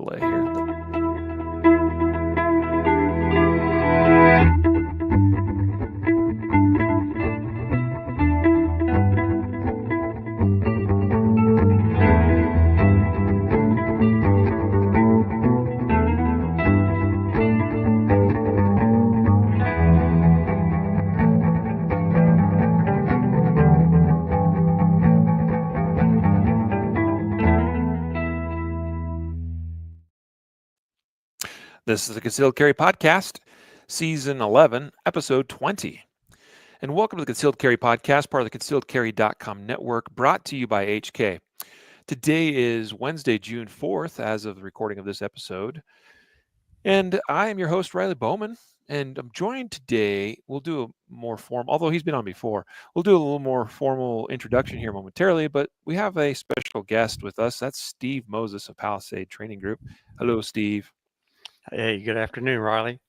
delay here. This is the Concealed Carry Podcast, Season 11, Episode 20. And welcome to the Concealed Carry Podcast, part of the concealedcarry.com network, brought to you by HK. Today is Wednesday, June 4th, as of the recording of this episode. And I am your host, Riley Bowman. And I'm joined today, we'll do a more formal, although he's been on before, we'll do a little more formal introduction here momentarily, but we have a special guest with us. That's Steve Moses of Palisade Training Group. Hello, Steve. Hey, good afternoon, Riley.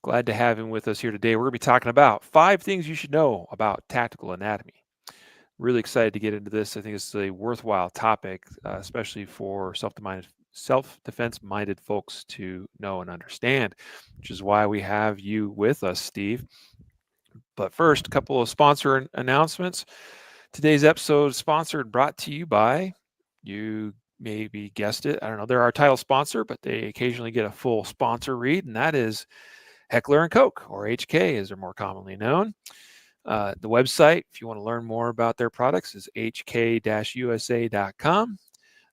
Glad to have him with us here today. We're going to be talking about 5 things you should know about tactical anatomy. Really excited to get into this. I think it's a worthwhile topic, especially for self-defense-minded folks to know and understand, which is why we have you with us, Steve. But first, a couple of sponsor announcements. Today's episode is brought to you by, you maybe guessed it, I don't know, they're our title sponsor, but they occasionally get a full sponsor read, and that is Heckler & Koch, or HK as they're more commonly known. The website, if you want to learn more about their products, is hk-usa.com.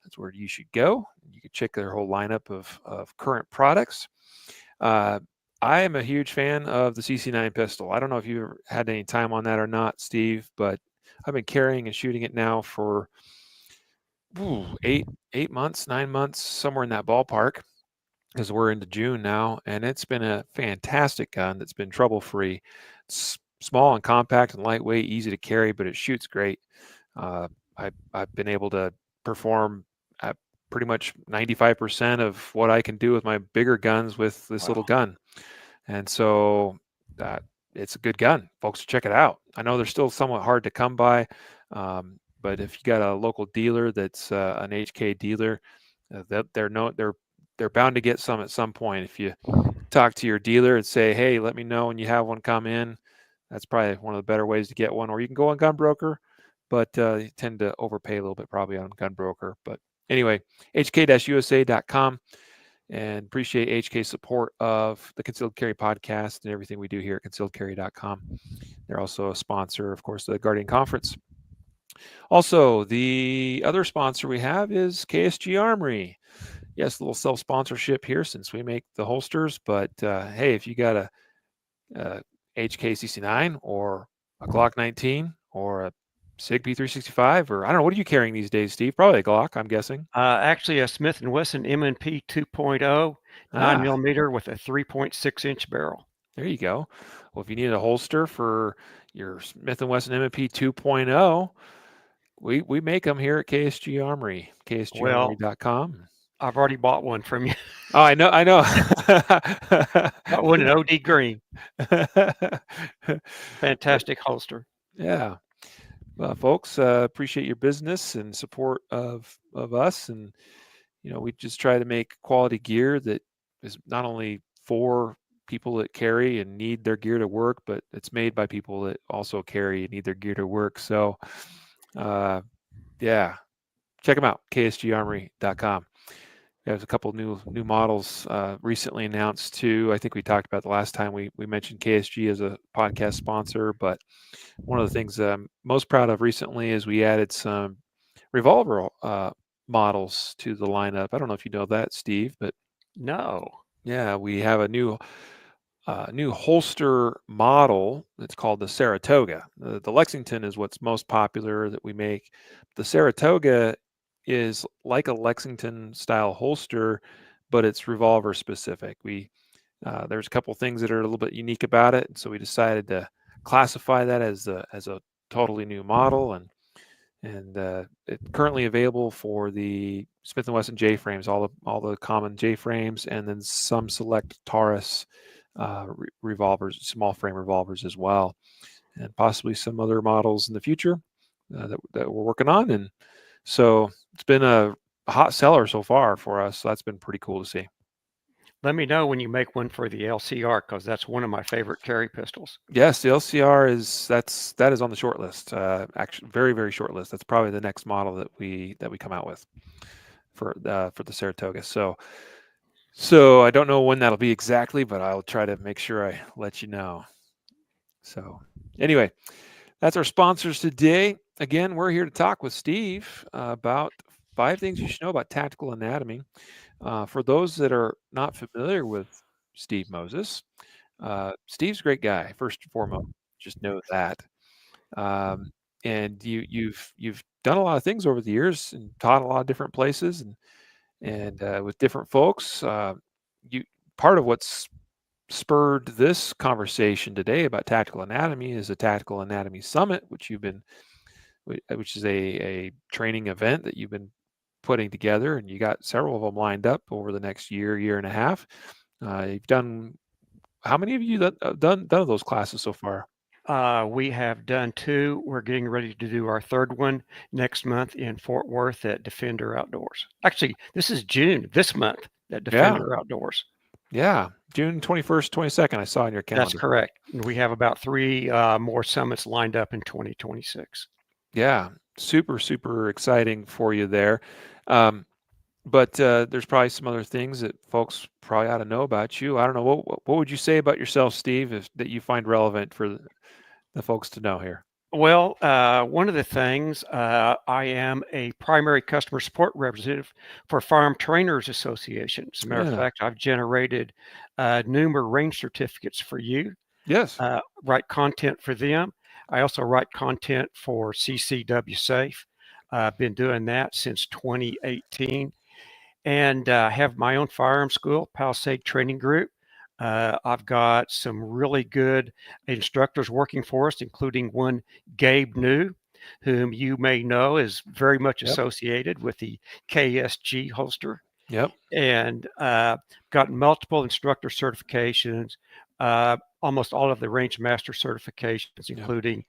That's where you should go. You can check their whole lineup of current products. I am a huge fan of the CC9 pistol. I don't know if you've had any time on that or not, Steve, but I've been carrying and shooting it now for 8 months, 9 months, somewhere in that ballpark, because we're into June now, and it's been a fantastic gun that's been trouble-free. It's small and compact and lightweight, easy to carry, but it shoots great. I've been able to perform at pretty much 95% of what I can do with my bigger guns with this little gun. And so it's a good gun. Folks, check it out. I know they're still somewhat hard to come by, but if you got a local dealer that's an HK dealer, they're bound to get some at some point. If you talk to your dealer and say, hey, let me know when you have one come in, that's probably one of the better ways to get one. Or you can go on Gunbroker, but you tend to overpay a little bit probably on Gunbroker. But anyway, hk-usa.com, and appreciate HK's support of the Concealed Carry Podcast and everything we do here at concealedcarry.com. They're also a sponsor, of course, of the Guardian Conference. Also, the other sponsor we have is KSG Armory. Yes, a little self-sponsorship here since we make the holsters, but hey, if you got a HK CC9 or a Glock 19 or a SIG P365, or I don't know, what are you carrying these days, Steve? Probably a Glock, I'm guessing. Actually, a Smith & Wesson M&P 2.0, 9mm with a 3.6-inch barrel. There you go. Well, if you need a holster for your Smith & Wesson M&P 2.0, we make them here at KSG Armory, ksgarmory.com. I've already bought one from you. Oh, I know. Got one in OD green. Fantastic holster. Yeah. Well, folks, appreciate your business and support of us. And, we just try to make quality gear that is not only for people that carry and need their gear to work, but it's made by people that also carry and need their gear to work. So, yeah, check them out, ksgarmory.com. There's a couple new models recently announced too. I think we talked about the last time we mentioned KSG as a podcast sponsor, but one of the things I'm most proud of recently is we added some revolver models to the lineup. I don't know if you know that, Steve, but no. Yeah, we have a new holster model. It's called the Saratoga. The Lexington is what's most popular that we make. The Saratoga is like a Lexington style holster, but it's revolver specific. There's a couple things that are a little bit unique about it, and so we decided to classify that as a totally new model, and it's currently available for the Smith & Wesson J frames, all the common J frames, and then some select Taurus revolvers, small frame revolvers as well, and possibly some other models in the future that we're working on. And so it's been a a hot seller so far for us. So that's been pretty cool to see. Let me know when you make one for the LCR, because that's one of my favorite carry pistols. Yes, the LCR that is on the short list. Actually, very very short list. That's probably the next model that we come out with for the Saratoga. So I don't know when that'll be exactly, but I'll try to make sure I let you know. So anyway, that's our sponsors today. Again, we're here to talk with Steve about 5 things you should know about tactical anatomy. For those that are not familiar with Steve Moses, Steve's a great guy. First and foremost, just know that. Um, and you've done a lot of things over the years and taught a lot of different places and with different folks. You part of what's spurred this conversation today about tactical anatomy is a tactical anatomy summit, which is a training event that you've been putting together, and you got several of them lined up over the next year and a half. You've done how many of you done of those classes so far? We have done 2. We're getting ready to do our 3rd one next month in Fort Worth at Defender Outdoors. Actually, this is June, this month, at Yeah, Defender Outdoors. yeah, June 21st, 22nd. I saw on your That's calendar. correct. And we have about 3 more summits lined up in 2026. Yeah, super super exciting for you there. Um, but there's probably some other things that folks probably ought to know about you. I don't know what would you say about yourself, Steve, that you find relevant for the folks to know here? Well, one of the things, I am a primary customer support representative for Farm Trainers Association. As a matter of Yeah. fact, I've generated numerous range certificates for you, Yes. write content for them. I also write content for CCW Safe. I've been doing that since 2018, and have my own firearm school, Palisade Training Group. I've got some really good instructors working for us, including one Gabe New, whom you may know is very much Yep. associated with the KSG holster, Yep. and got multiple instructor certifications, almost all of the range master certifications, Yep. including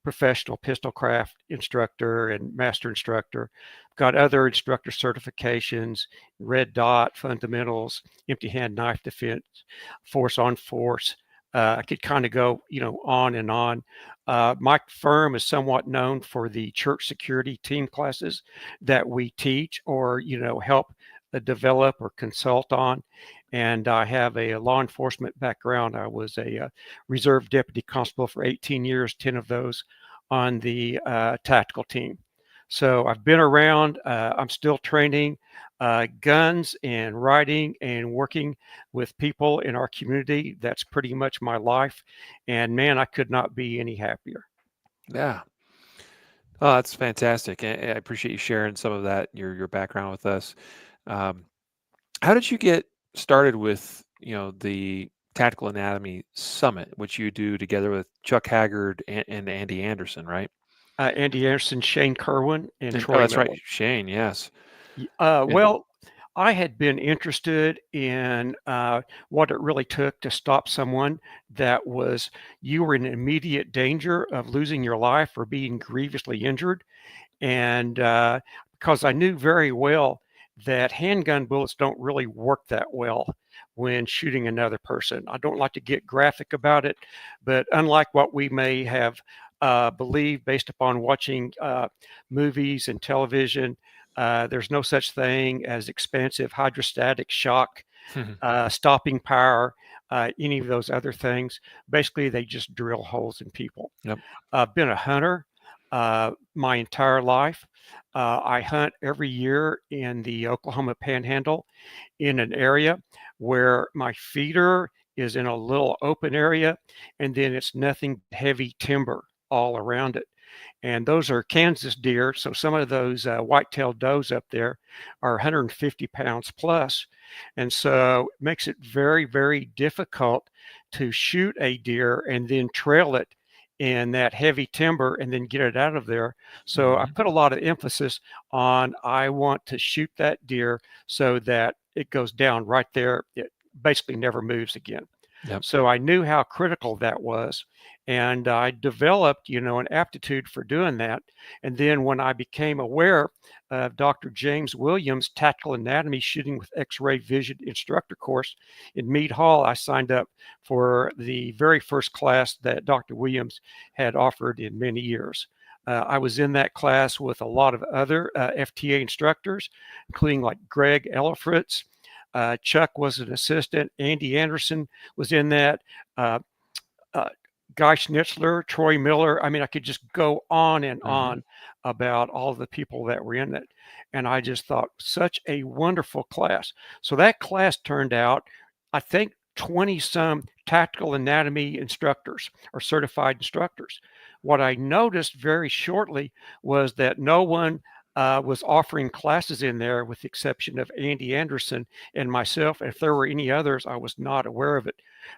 professional pistol craft instructor and master instructor. Got other instructor certifications: red dot, fundamentals, empty hand knife defense, force on force. I could kind of go, on and on. My firm is somewhat known for the church security team classes that we teach or, help develop or consult on. And I have a law enforcement background. I was a reserve deputy constable for 18 years, 10 of those on the tactical team. So I've been around. I'm still training guns and writing and working with people in our community. That's pretty much my life. And man, I could not be any happier. Yeah. Oh, that's fantastic. I appreciate you sharing some of that, your background with us. Um, how did you get started with, the Tactical Anatomy Summit, which you do together with Chuck Haggard and Andy Anderson, right? Andy Anderson, Shane Kerwin, and Oh, Troy that's right, Miller. Shane. Yes. And Well, I had been interested in what it really took to stop someone that was, you were in immediate danger of losing your life or being grievously injured. And because I knew very well that handgun bullets don't really work that well when shooting another person. I don't like to get graphic about it, but unlike what we may have believed based upon watching movies and television, there's no such thing as expensive hydrostatic shock, stopping power, any of those other things. Basically, they just drill holes in people. yep. I've been a hunter my entire life. I hunt every year in the Oklahoma Panhandle in an area where my feeder is in a little open area, and then it's nothing but heavy timber all around it. And those are Kansas deer. So some of those white-tailed does up there are 150 pounds plus. And so it makes it very, very difficult to shoot a deer and then trail it in that heavy timber and then get it out of there. So I Mhm. put a lot of emphasis on, I want to shoot that deer so that it goes down right there. It basically never moves again. Yep. So I knew how critical that was. And I developed, an aptitude for doing that. And then when I became aware of Dr. James Williams' Tactical Anatomy Shooting with X-ray Vision instructor course in Meade Hall, I signed up for the very first class that Dr. Williams had offered in many years. I was in that class with a lot of other FTA instructors, including like Greg Ellifritz. Chuck was an assistant. Andy Anderson was in that. Uh, uh, Guy Schnitzler, Troy Miller. I mean, I could just go on and on about all the people that were in it. And I just thought, such a wonderful class. So that class turned out, I think, 20 some tactical anatomy instructors or certified instructors. What I noticed very shortly was that no one was offering classes in there with the exception of Andy Anderson and myself. And if there were any others, I was not aware of it.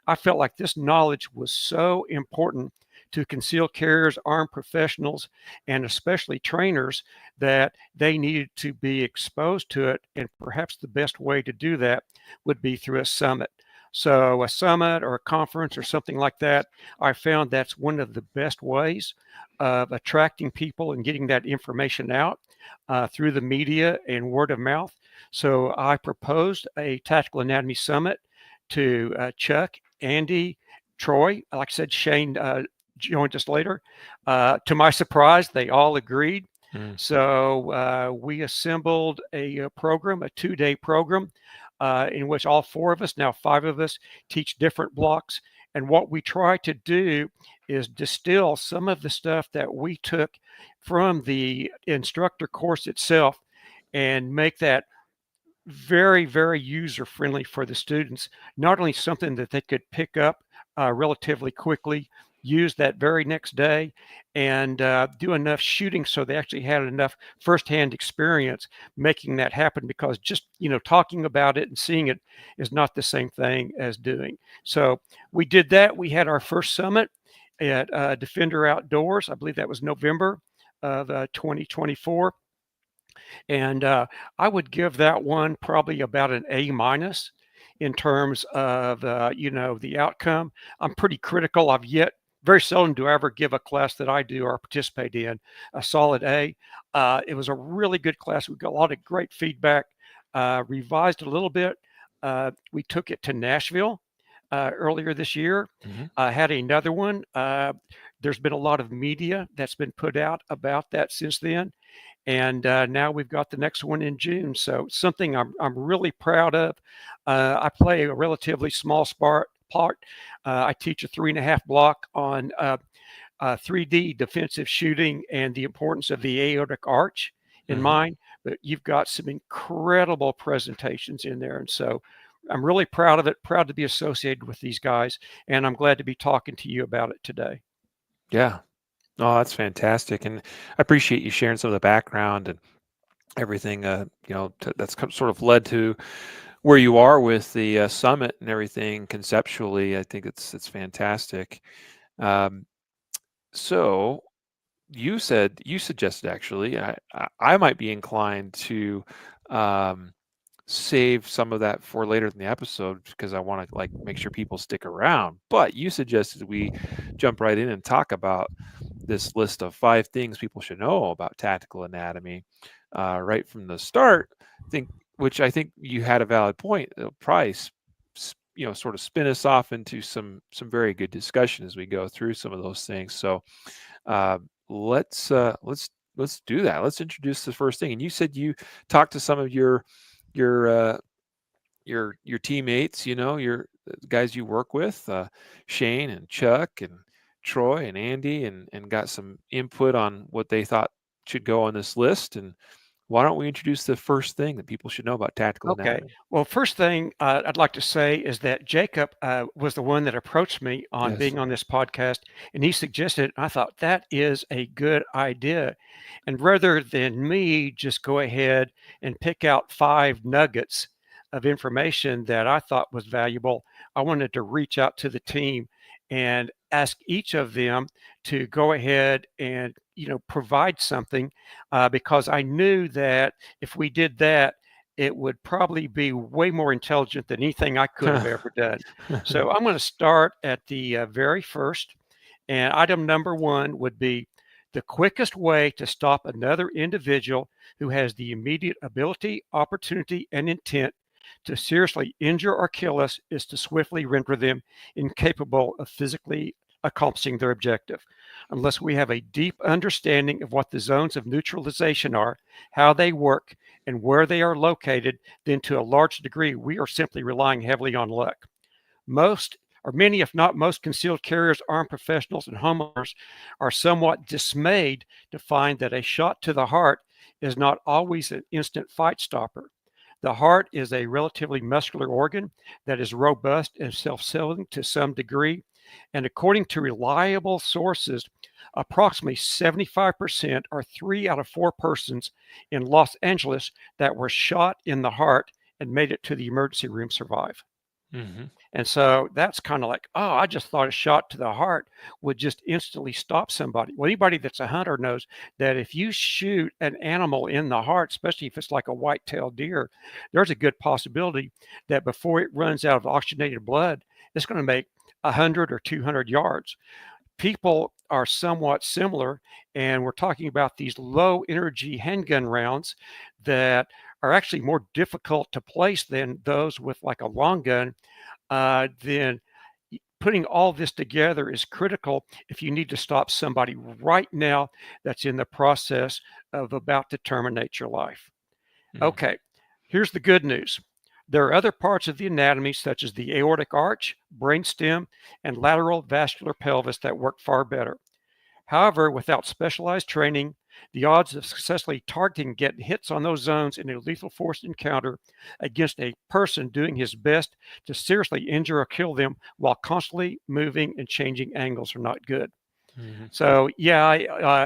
I felt like this knowledge was so important to concealed carriers, armed professionals, and especially trainers that they needed to be exposed to it. And perhaps the best way to do that would be through a summit. So a summit or a conference or something like that, I found that's one of the best ways of attracting people and getting that information out through the media and word of mouth. So I proposed a Tactical Anatomy Summit to Chuck, Andy, Troy. Like I said, Shane joined us later. To my surprise, they all agreed. So we assembled a program, a 2-day program, in which all 4 of us, now 5 of us, teach different blocks. And what we try to do is distill some of the stuff that we took from the instructor course itself and make that very, very user-friendly for the students. Not only something that they could pick up relatively quickly, use that very next day, and do enough shooting so they actually had enough firsthand experience making that happen, because just, talking about it and seeing it is not the same thing as doing. So we did that. We had our first summit at Defender Outdoors. I believe that was November of 2024. And I would give that one probably about an A minus in terms of, the outcome. I'm pretty critical. Very seldom do I ever give a class that I do or participate in a solid A. It was a really good class. We got a lot of great feedback, revised a little bit. We took it to Nashville earlier this year. Had another one. There's been a lot of media that's been put out about that since then. And now we've got the next one in June. So something I'm really proud of. I play a relatively small part. I teach a 3.5 block on 3D defensive shooting and the importance of the aortic arch in mind. But you've got some incredible presentations in there. And so I'm really proud of it, proud to be associated with these guys. And I'm glad to be talking to you about it today. Yeah. Oh, that's fantastic. And I appreciate you sharing some of the background and everything, that's sort of led to where you are with the summit and everything conceptually. I think it's fantastic. So you suggested actually, I might be inclined to save some of that for later in the episode because I want to make sure people stick around. But you suggested we jump right in and talk about this list of 5 things people should know about tactical anatomy right from the start. Which I think you had a valid point. It'll probably sort of spin us off into some very good discussion as we go through some of those things. So let's do that. Let's introduce the first thing. And you said you talked to some of your teammates, your guys you work with, Shane and Chuck and Troy and Andy, and got some input on what they thought should go on this list. And why don't we introduce the first thing that people should know about tactical anatomy? Well, first thing I'd like to say is that Jacob was the one that approached me on being on this podcast, and he suggested, I thought that is a good idea. And rather than me just go ahead and pick out 5 nuggets of information that I thought was valuable, I wanted to reach out to the team and ask each of them to go ahead and provide something, because I knew that if we did that, it would probably be way more intelligent than anything I could have ever done. So I'm going to start at the very first. And item number one would be the quickest way to stop another individual who has the immediate ability, opportunity, and intent to seriously injure or kill us is to swiftly render them incapable of physically accomplishing their objective. Unless we have a deep understanding of what the zones of neutralization are, how they work, and where they are located, then to a large degree, we are simply relying heavily on luck. Most or many, if not most, concealed carriers, armed professionals, and homeowners are somewhat dismayed to find that a shot to the heart is not always an instant fight stopper. The heart is a relatively muscular organ that is robust and self-sealing to some degree, and according to reliable sources, approximately 75% or 3 out of 4 persons in Los Angeles that were shot in the heart and made it to the emergency room survive. Mm-hmm. And so that's kind of like, oh, I just thought a shot to the heart would just instantly stop somebody. Well, anybody that's a hunter knows that if you shoot an animal in the heart, especially if it's like a white-tailed deer, there's a good possibility that before it runs out of oxygenated blood, it's going to make 100 or 200 yards. People are somewhat similar, and we're talking about these low energy handgun rounds that are actually more difficult to place than those with like a long gun. Then putting all this together is critical if you need to stop somebody right now that's in the process of about to terminate your life. Okay, here's the good news. There are other parts of the anatomy, such as the aortic arch, brainstem, and lateral vascular pelvis that work far better. However, without specialized training, the odds of successfully targeting getting hits on those zones in a lethal force encounter against a person doing his best to seriously injure or kill them while constantly moving and changing angles are not good. Mm-hmm. So yeah,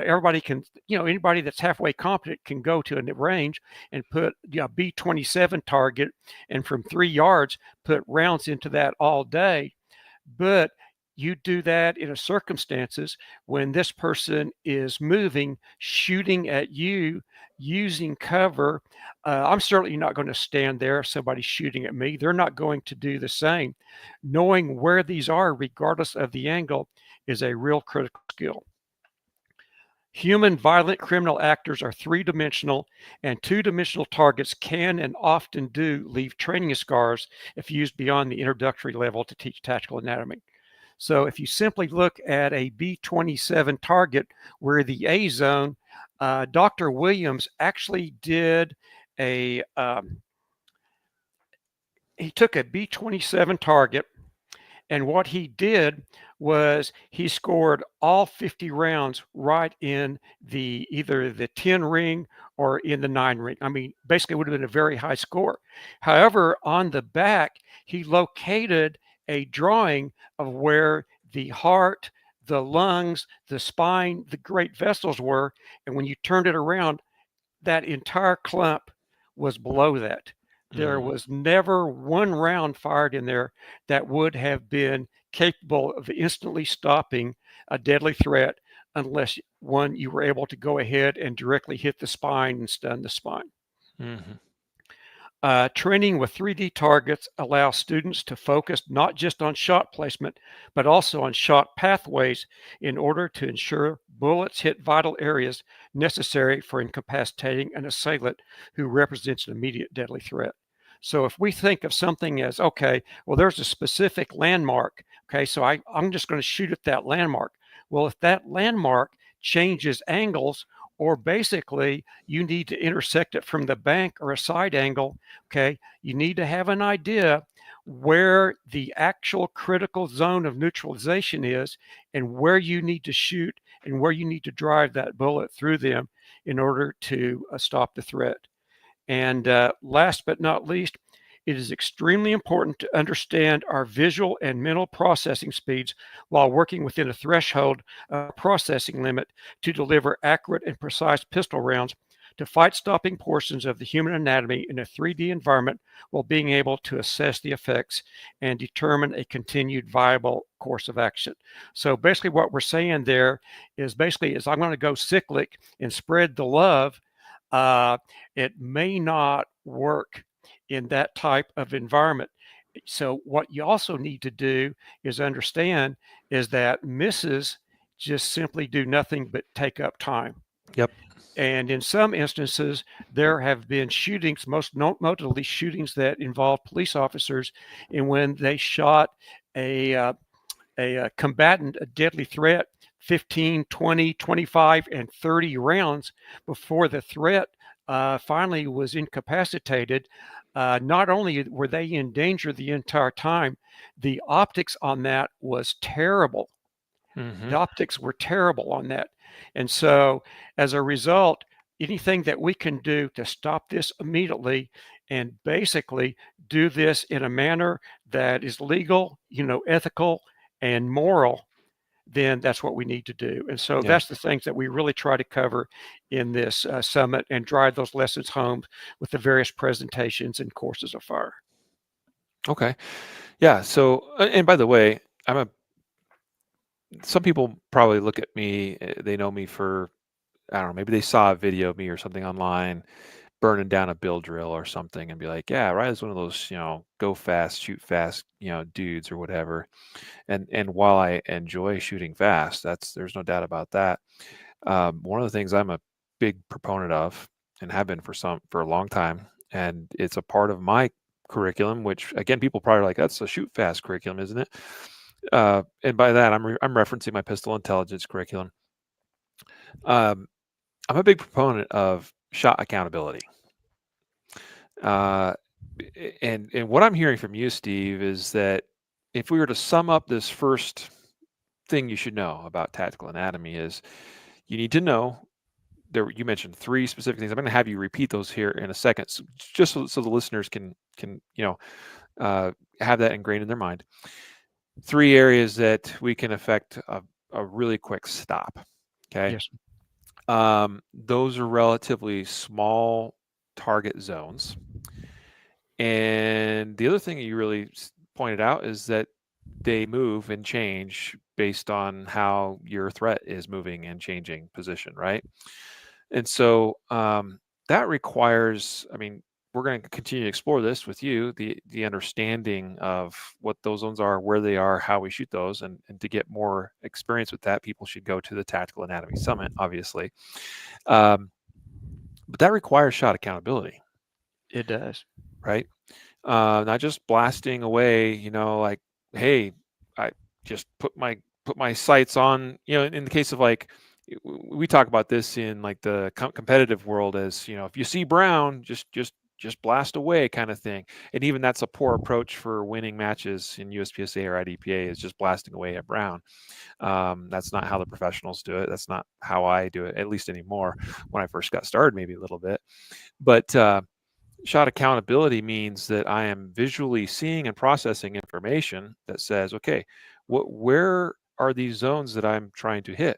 everybody can, anybody that's halfway competent can go to a range and put a B-27 target and from 3 yards put rounds into that all day. But you do that in a circumstances when this person is moving, shooting at you, using cover. I'm certainly not going to stand there if somebody's shooting at me. They're not going to do the same. Knowing where these are, regardless of the angle, is a real critical skill. Human violent criminal actors are three-dimensional, and two-dimensional targets can and often do leave training scars if used beyond the introductory level to teach tactical anatomy. So if you simply look at a B-27 target where the A zone, Dr. Williams actually did he took a B-27 target, and what he did was he scored all 50 rounds right in either the 10 ring or in the 9 ring. I mean, basically it would have been a very high score. However, on the back, he located a drawing of where the heart, the lungs, the spine, the great vessels were. And when you turned it around, that entire clump was below that. There was never one round fired in there that would have been capable of instantly stopping a deadly threat unless one, you were able to go ahead and directly hit the spine and stun the spine. Mm-hmm. Training with 3D targets allows students to focus not just on shot placement, but also on shot pathways in order to ensure bullets hit vital areas necessary for incapacitating an assailant who represents an immediate deadly threat. So if we think of something as, okay, well, there's a specific landmark. Okay, so I'm just going to shoot at that landmark. Well, if that landmark changes angles, or basically you need to intersect it from the bank or a side angle, okay, you need to have an idea where the actual critical zone of neutralization is and where you need to shoot and where you need to drive that bullet through them in order to stop the threat. And last but not least, it is extremely important to understand our visual and mental processing speeds while working within a threshold processing limit to deliver accurate and precise pistol rounds to fight stopping portions of the human anatomy in a 3D environment while being able to assess the effects and determine a continued viable course of action. So basically what we're saying there is I'm going to go cyclic and spread the love. It may not work in that type of environment. So what you also need to do is understand is that misses just simply do nothing but take up time. Yep. And in some instances, there have been shootings, most notably shootings that involved police officers, and when they shot a, uh, a combatant, a deadly threat, 15, 20, 25, and 30 rounds before the threat finally was incapacitated. Not only were they in danger the entire time, the optics on that was terrible. Mm-hmm. The optics were terrible on that. And so as a result, anything that we can do to stop this immediately and basically do this in a manner that is legal, ethical and moral, then that's what we need to do. And so Yeah. that's the things that we really try to cover in this summit and drive those lessons home with the various presentations and courses of fire. Okay. Yeah. So, and by the way, some people probably look at me, they know me for, I don't know, maybe they saw a video of me or something online burning down a bill drill or something and be like, yeah, Riley's one of those, go fast, shoot fast, dudes or whatever. And while I enjoy shooting fast, there's no doubt about that. One of the things I'm a big proponent of and have been for a long time, and it's a part of my curriculum, which again, people probably are like, that's a shoot fast curriculum, isn't it? And by that, I'm referencing my pistol intelligence curriculum. Um, I'm a big proponent of shot accountability. Uh, and what I'm hearing from you, Steve, is that if we were to sum up this first thing you should know about tactical anatomy is you need to know there. You mentioned three specific things. I'm going to have you repeat those here in a second, just so the listeners can have that ingrained in their mind. Three areas that we can affect a really quick stop. Okay. Yes. Those are relatively small target zones. And the other thing that you really pointed out is that they move and change based on how your threat is moving and changing position, right? And so that requires, I mean, we're going to continue to explore this with you, the understanding of what those zones are, where they are, how we shoot those, and to get more experience with that, people should go to the Tactical Anatomy Summit, obviously. But that requires shot accountability. It does. Right? Not just blasting away, like, hey, I just put my sights on, in the case of like, we talk about this in like the competitive world as, if you see brown, just blast away kind of thing. And even that's a poor approach for winning matches in USPSA or IDPA is just blasting away at brown. That's not how the professionals do it. That's not how I do it, at least anymore. When I first got started, maybe a little bit, but shot accountability means that I am visually seeing and processing information that says, okay, where are these zones that I'm trying to hit?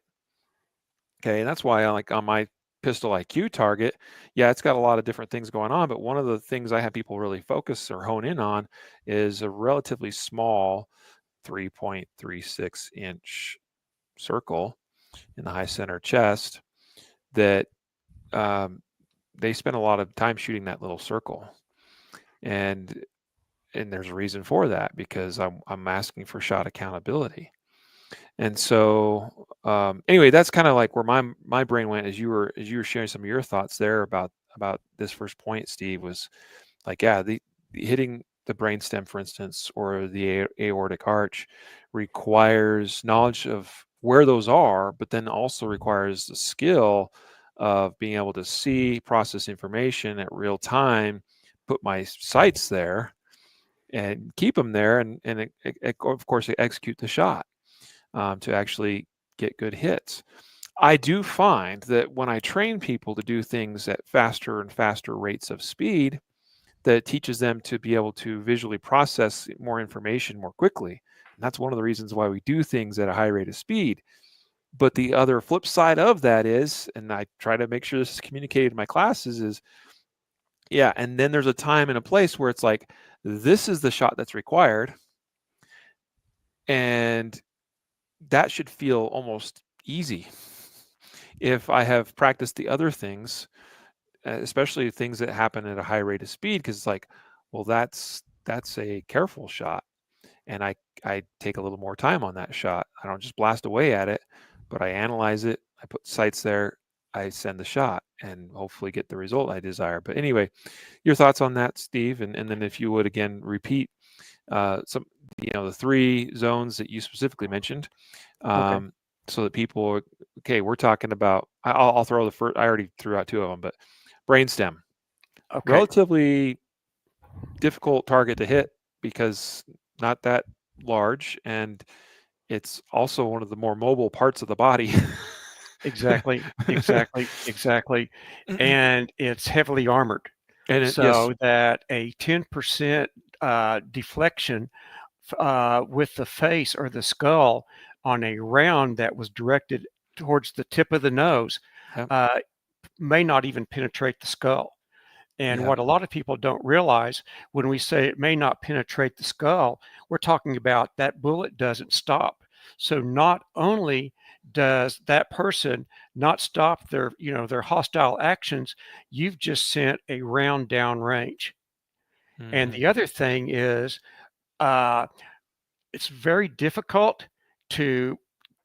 Okay, and that's why I like on my pistol IQ target, yeah, it's got a lot of different things going on, but one of the things I have people really focus or hone in on is a relatively small 3.36 inch circle in the high center chest that they spend a lot of time shooting that little circle. And there's a reason for that because I'm asking for shot accountability. And so anyway, that's kind of like where my brain went as you were sharing some of your thoughts there about this first point, Steve, was like, yeah, the hitting the brainstem, for instance, or the aortic arch requires knowledge of where those are, but then also requires the skill of being able to see, process information at real time, put my sights there and keep them there, and of course execute the shot to actually get good hits. I do find that when I train people to do things at faster and faster rates of speed, that it teaches them to be able to visually process more information more quickly. And that's one of the reasons why we do things at a high rate of speed. But the other flip side of that is, and I try to make sure this is communicated in my classes, is yeah, and then there's a time and a place where it's like, this is the shot that's required. And that should feel almost easy if I have practiced the other things especially things that happen at a high rate of speed, because it's like, well, that's a careful shot, and I take a little more time on that shot. I don't just blast away at it, but I analyze it. I put sights there. I send the shot and hopefully get the result I desire. But anyway, your thoughts on that, Steve, and then if you would again repeat some, the 3 zones that you specifically mentioned, Okay. so that people, okay, we're talking about. I'll throw the first. I already threw out 2 of them, but brainstem, Okay. relatively difficult target to hit because not that large, and it's also one of the more mobile parts of the body. Exactly. Exactly. Exactly. And it's heavily armored, Yes. so that a 10% deflection with the face or the skull on a round that was directed towards the tip of the nose Yep. uh, may not even penetrate the skull. And Yep. what a lot of people don't realize when we say it may not penetrate the skull, we're talking about that bullet doesn't stop. So not only does that person not stop their hostile actions, you've just sent a round down range. And Hmm. the other thing is, uh, it's very difficult to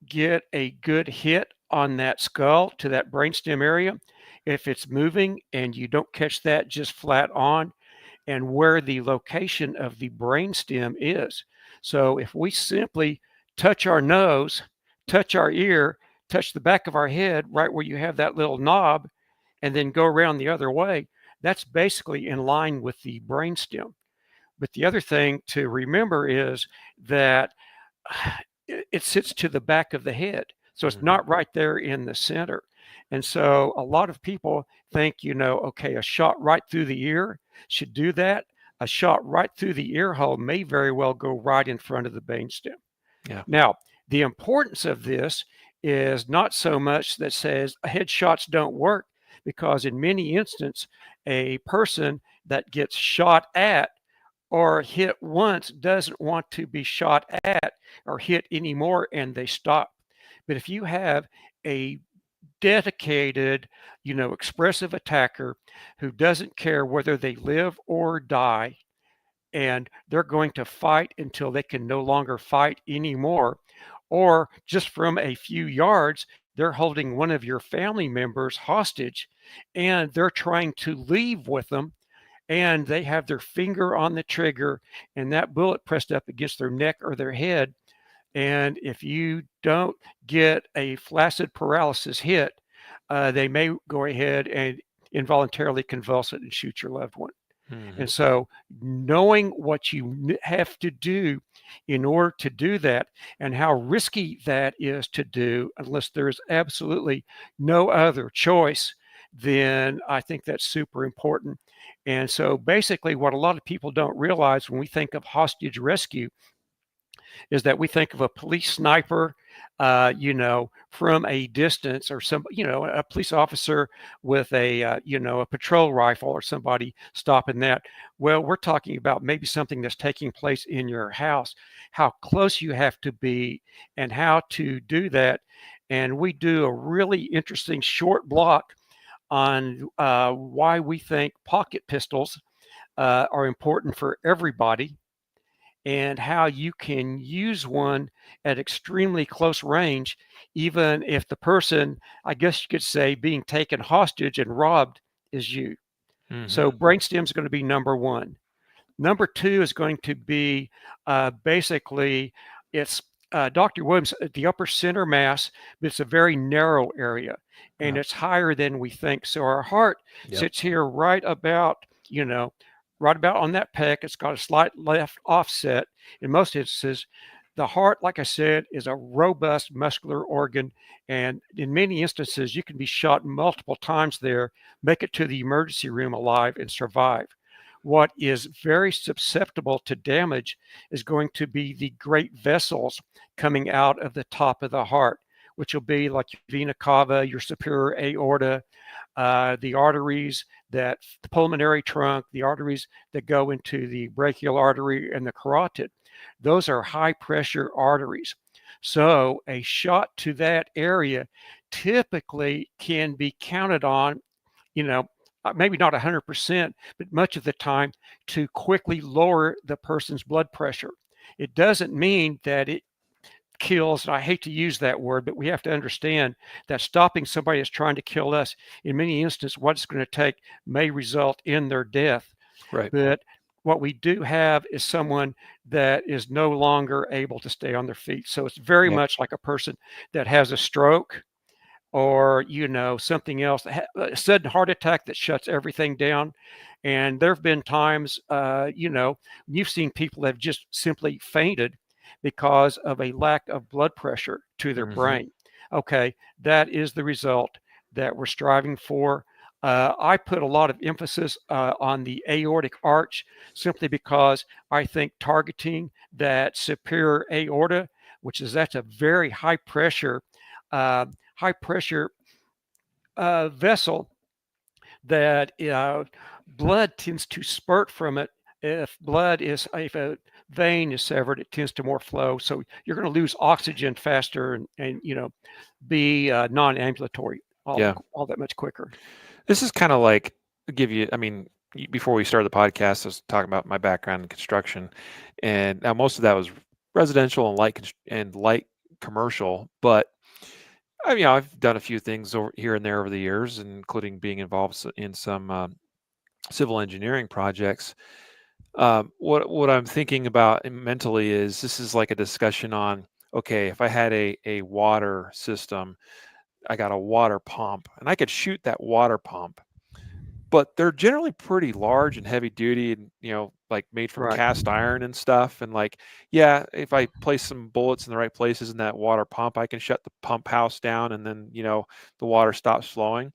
get a good hit on that skull to that brainstem area if it's moving and you don't catch that just flat on and where the location of the brainstem is. So if we simply touch our nose, touch our ear, touch the back of our head right where you have that little knob, and then go around the other way, that's basically in line with the brainstem. But the other thing to remember is that it sits to the back of the head. So it's Hmm. not right there in the center. And so a lot of people think, okay, a shot right through the ear should do that. A shot right through the ear hole may very well go right in front of the brainstem. Yeah. Now, the importance of this is not so much that says headshots don't work, because in many instances, a person that gets shot at or hit once doesn't want to be shot at or hit anymore and they stop. But if you have a dedicated, expressive attacker who doesn't care whether they live or die, and they're going to fight until they can no longer fight anymore, or just from a few yards, they're holding one of your family members hostage and they're trying to leave with them, and they have their finger on the trigger and that bullet pressed up against their neck or their head. And if you don't get a flaccid paralysis hit, they may go ahead and involuntarily convulse it and shoot your loved one. Hmm. And so, knowing what you have to do in order to do that and how risky that is to do, unless there's absolutely no other choice, then I think that's super important. And so, basically, what a lot of people don't realize when we think of hostage rescue is that we think of a police sniper, from a distance, or a police officer with a patrol rifle or somebody stopping that. Well, we're talking about maybe something that's taking place in your house, how close you have to be and how to do that. And we do a really interesting short block on why we think pocket pistols are important for everybody, and how you can use one at extremely close range, even if the person, I guess you could say, being taken hostage and robbed is you. So Hmm. brainstem is going to be number one. Number two is going to be basically it's Dr. Williams, the upper center mass, but it's a very narrow area and Yep. it's higher than we think. So our heart Yep. sits here right about on that pec. It's got a slight left offset. In most instances, the heart, like I said, is a robust muscular organ. And in many instances, you can be shot multiple times there, make it to the emergency room alive, and survive. What is very susceptible to damage is going to be the great vessels coming out of the top of the heart, which will be like your vena cava, your superior aorta, the arteries that the pulmonary trunk, the arteries that go into the brachial artery and the carotid. Those are high pressure arteries. So a shot to that area typically can be counted on, you know, maybe not 100%, but much of the time, to quickly lower the person's blood pressure. It doesn't mean that it kills, and I hate to use that word, but we have to understand that stopping somebody that's trying to kill us, in many instances, what it's going to take may result in their death. Right. But what we do have is someone that is no longer able to stay on their feet. So it's very Yep. much like a person that has a stroke, or something else, a sudden heart attack that shuts everything down. And there have been times, you've seen people that have just simply fainted because of a lack of blood pressure to their Mm-hmm. brain. Okay, that is the result that we're striving for. I put a lot of emphasis on the aortic arch, simply because I think targeting that superior aorta, that's a very uh, high pressure vessel that blood tends to spurt from it. If a vein is severed, it tends to more flow. So you're going to lose oxygen faster, and be non-ambulatory Yeah. all that much quicker. This is kind of like give you. I mean, before we started the podcast, I was talking about my background in construction, and now most of that was residential and light commercial. But I mean, I've done a few things over here and there over the years, including being involved in some civil engineering projects. What I'm thinking about mentally is this is like a discussion on, okay, if I had a water system, I got a water pump, and I could shoot that water pump, but they're generally pretty large and heavy duty, and like made from Right. cast iron and stuff. And like, yeah, if I place some bullets in the right places in that water pump, I can shut the pump house down, and then the water stops flowing.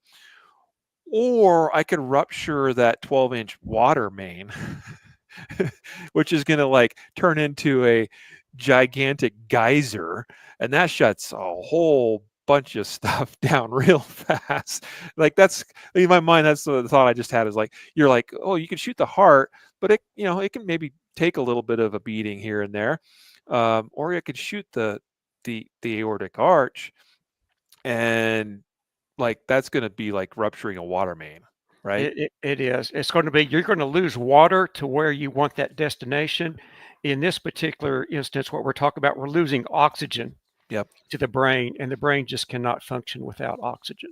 Or I could rupture that 12-inch water main, which is going to like turn into a gigantic geyser, and that shuts a whole bunch of stuff down real fast. Like, that's in my mind, that's the thought I just had, is like, you're like, oh, you can shoot the heart, but it can maybe take a little bit of a beating here and there. Or you could shoot the aortic arch, and like that's going to be like rupturing a water main, right? It is. It's going to be, you're going to lose water to where you want that destination. In this particular instance, what we're talking about, we're losing oxygen Yep. to the brain, and the brain just cannot function without oxygen.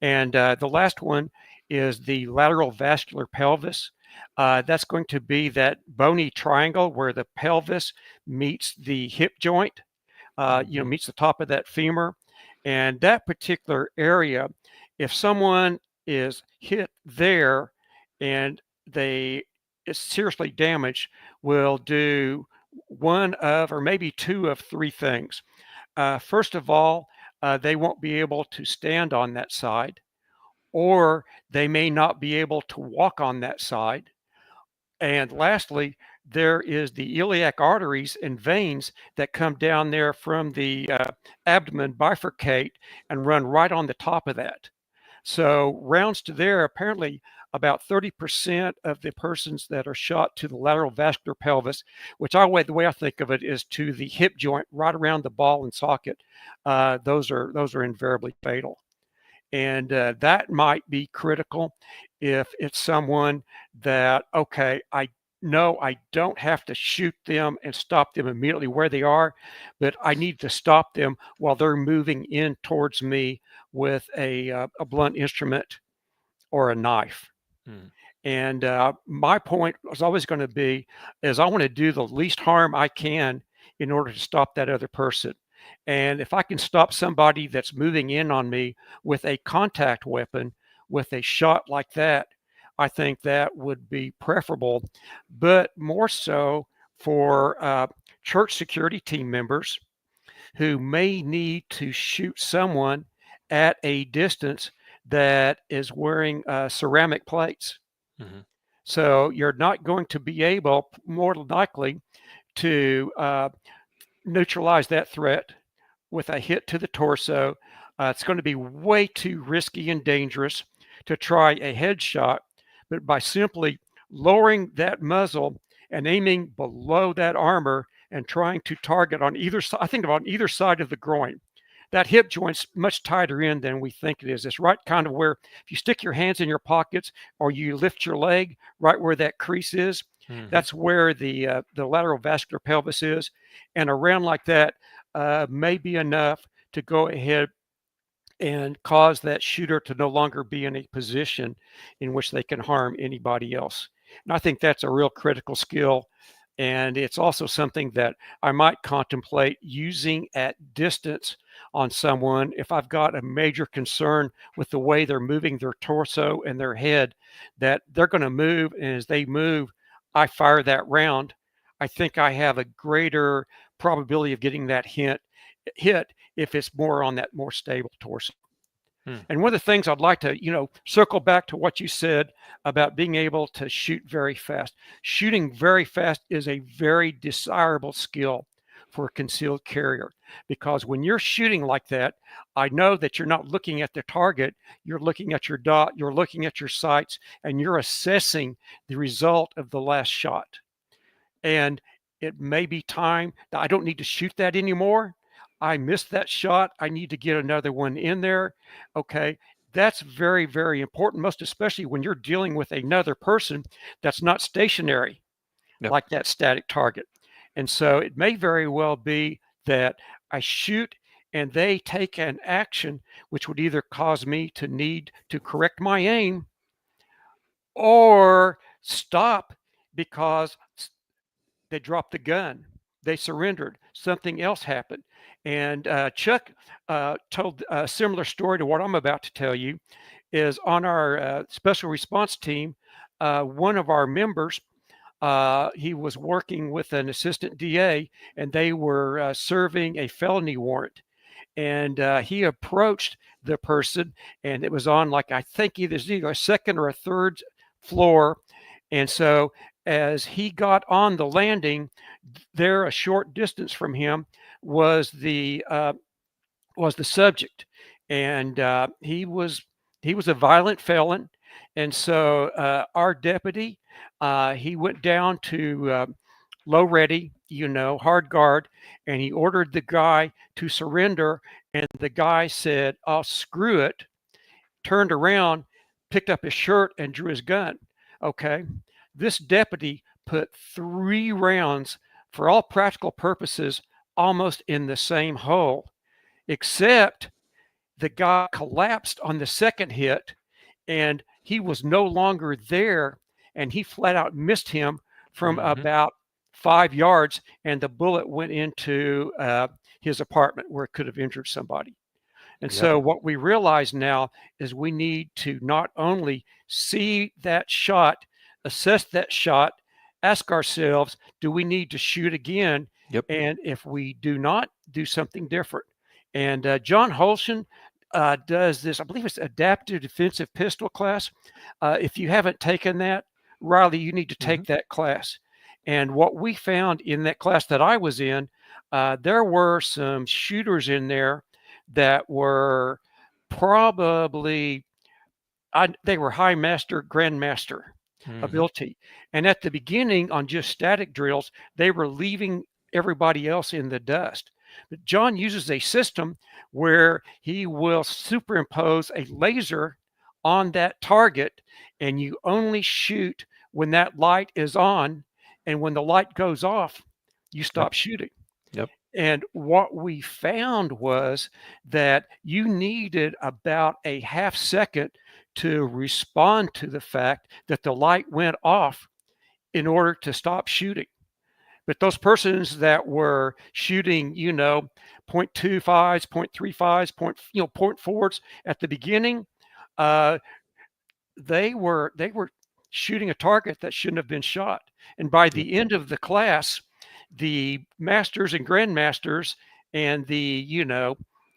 And the last one is the lateral vascular pelvis. That's going to be that bony triangle where the pelvis meets the hip joint, Mm-hmm. meets the top of that femur. And that particular area, if someone is hit there and they is seriously damaged, will do one of, or maybe two of three things. First of all, they won't be able to stand on that side, or they may not be able to walk on that side. And lastly, there is the iliac arteries and veins that come down there from the abdomen, bifurcate and run right on the top of that. So rounds to there, apparently about 30% of the persons that are shot to the lateral vascular pelvis, which the way I think of it is to the hip joint right around the ball and socket, those are invariably fatal. And that might be critical if it's someone that, okay, I know I don't have to shoot them and stop them immediately where they are, but I need to stop them while they're moving in towards me with a blunt instrument or a knife. Mm. And my point was always going to be is I want to do the least harm I can in order to stop that other person. And if I can stop somebody that's moving in on me with a contact weapon, with a shot like that, I think that would be preferable. But more so for church security team members who may need to shoot someone at a distance that is wearing ceramic plates. Mm-hmm. So you're not going to be able, more likely, to neutralize that threat with a hit to the torso. It's going to be way too risky and dangerous to try a headshot, but by simply lowering that muzzle and aiming below that armor and trying to target on either side, I think on either side of the groin. that hip joint's much tighter in than we think it is. It's right kind of where if you stick your hands in your pockets or you lift your leg, right where that crease is, Mm-hmm. that's where the lateral vascular pelvis is. And around like that may be enough to go ahead and cause that shooter to no longer be in a position in which they can harm anybody else. And I think that's a real critical skill. And it's also something that I might contemplate using at distance on someone if I've got a major concern with the way they're moving their torso and their head, that they're going to move. And as they move, I fire that round. I think I have a greater probability of getting that hit if it's more on that more stable torso. Hmm. And one of the things I'd like to, circle back to what you said about being able to shoot very fast. Shooting very fast is a very desirable skill for a concealed carrier, because when you're shooting like that, I know that you're not looking at the target, you're looking at your dot, you're looking at your sights, and you're assessing the result of the last shot. And it may be time that I don't need to shoot that anymore. I missed that shot. I need to get another one in there. Okay. That's very, very important, most especially when you're dealing with another person that's not stationary Yep. like that static target. And so it may very well be that I shoot and they take an action which would either cause me to need to correct my aim or stop because they dropped the gun. They surrendered. Something else happened. And Chuck told a similar story to what I'm about to tell you. Is on our special response team, one of our members, he was working with an assistant DA, and they were serving a felony warrant. And he approached the person, and it was on, like, I think either a second or a third floor. And so as he got on the landing, there a short distance from him was the subject, and he was a violent felon. And so our deputy, he went down to low ready, hard guard, and he ordered the guy to surrender. And the guy said, "Oh, screw it," turned around, picked up his shirt, and drew his gun. Okay. This deputy put 3 rounds, for all practical purposes, almost in the same hole, except the guy collapsed on the second hit and he was no longer there, and he flat out missed him from Mm-hmm. about 5 yards, and the bullet went into his apartment where it could have injured somebody. And Yep. so what we realize now is we need to not only see that shot, assess that shot, ask ourselves, do we need to shoot again? Yep. And if we do not, do something different. And John Holston does this, I believe it's adaptive defensive pistol class. If you haven't taken that, Riley, you need to take Mm-hmm. that class. And what we found in that class that I was in, there were some shooters in there that were probably, they were high master, grandmaster Mm-hmm. ability. And at the beginning, on just static drills, they were leaving everybody else in the dust. But John uses a system where he will superimpose a laser on that target, and you only shoot when that light is on. And when the light goes off, you Yep. stop shooting. Yep. And what we found was that you needed about a half second to respond to the fact that the light went off in order to stop shooting. But those persons that were shooting, 0.25s, 0.35s, point fours at the beginning, uh, they were shooting a target that shouldn't have been shot. And by Yep. the end of the class, the masters and grandmasters and the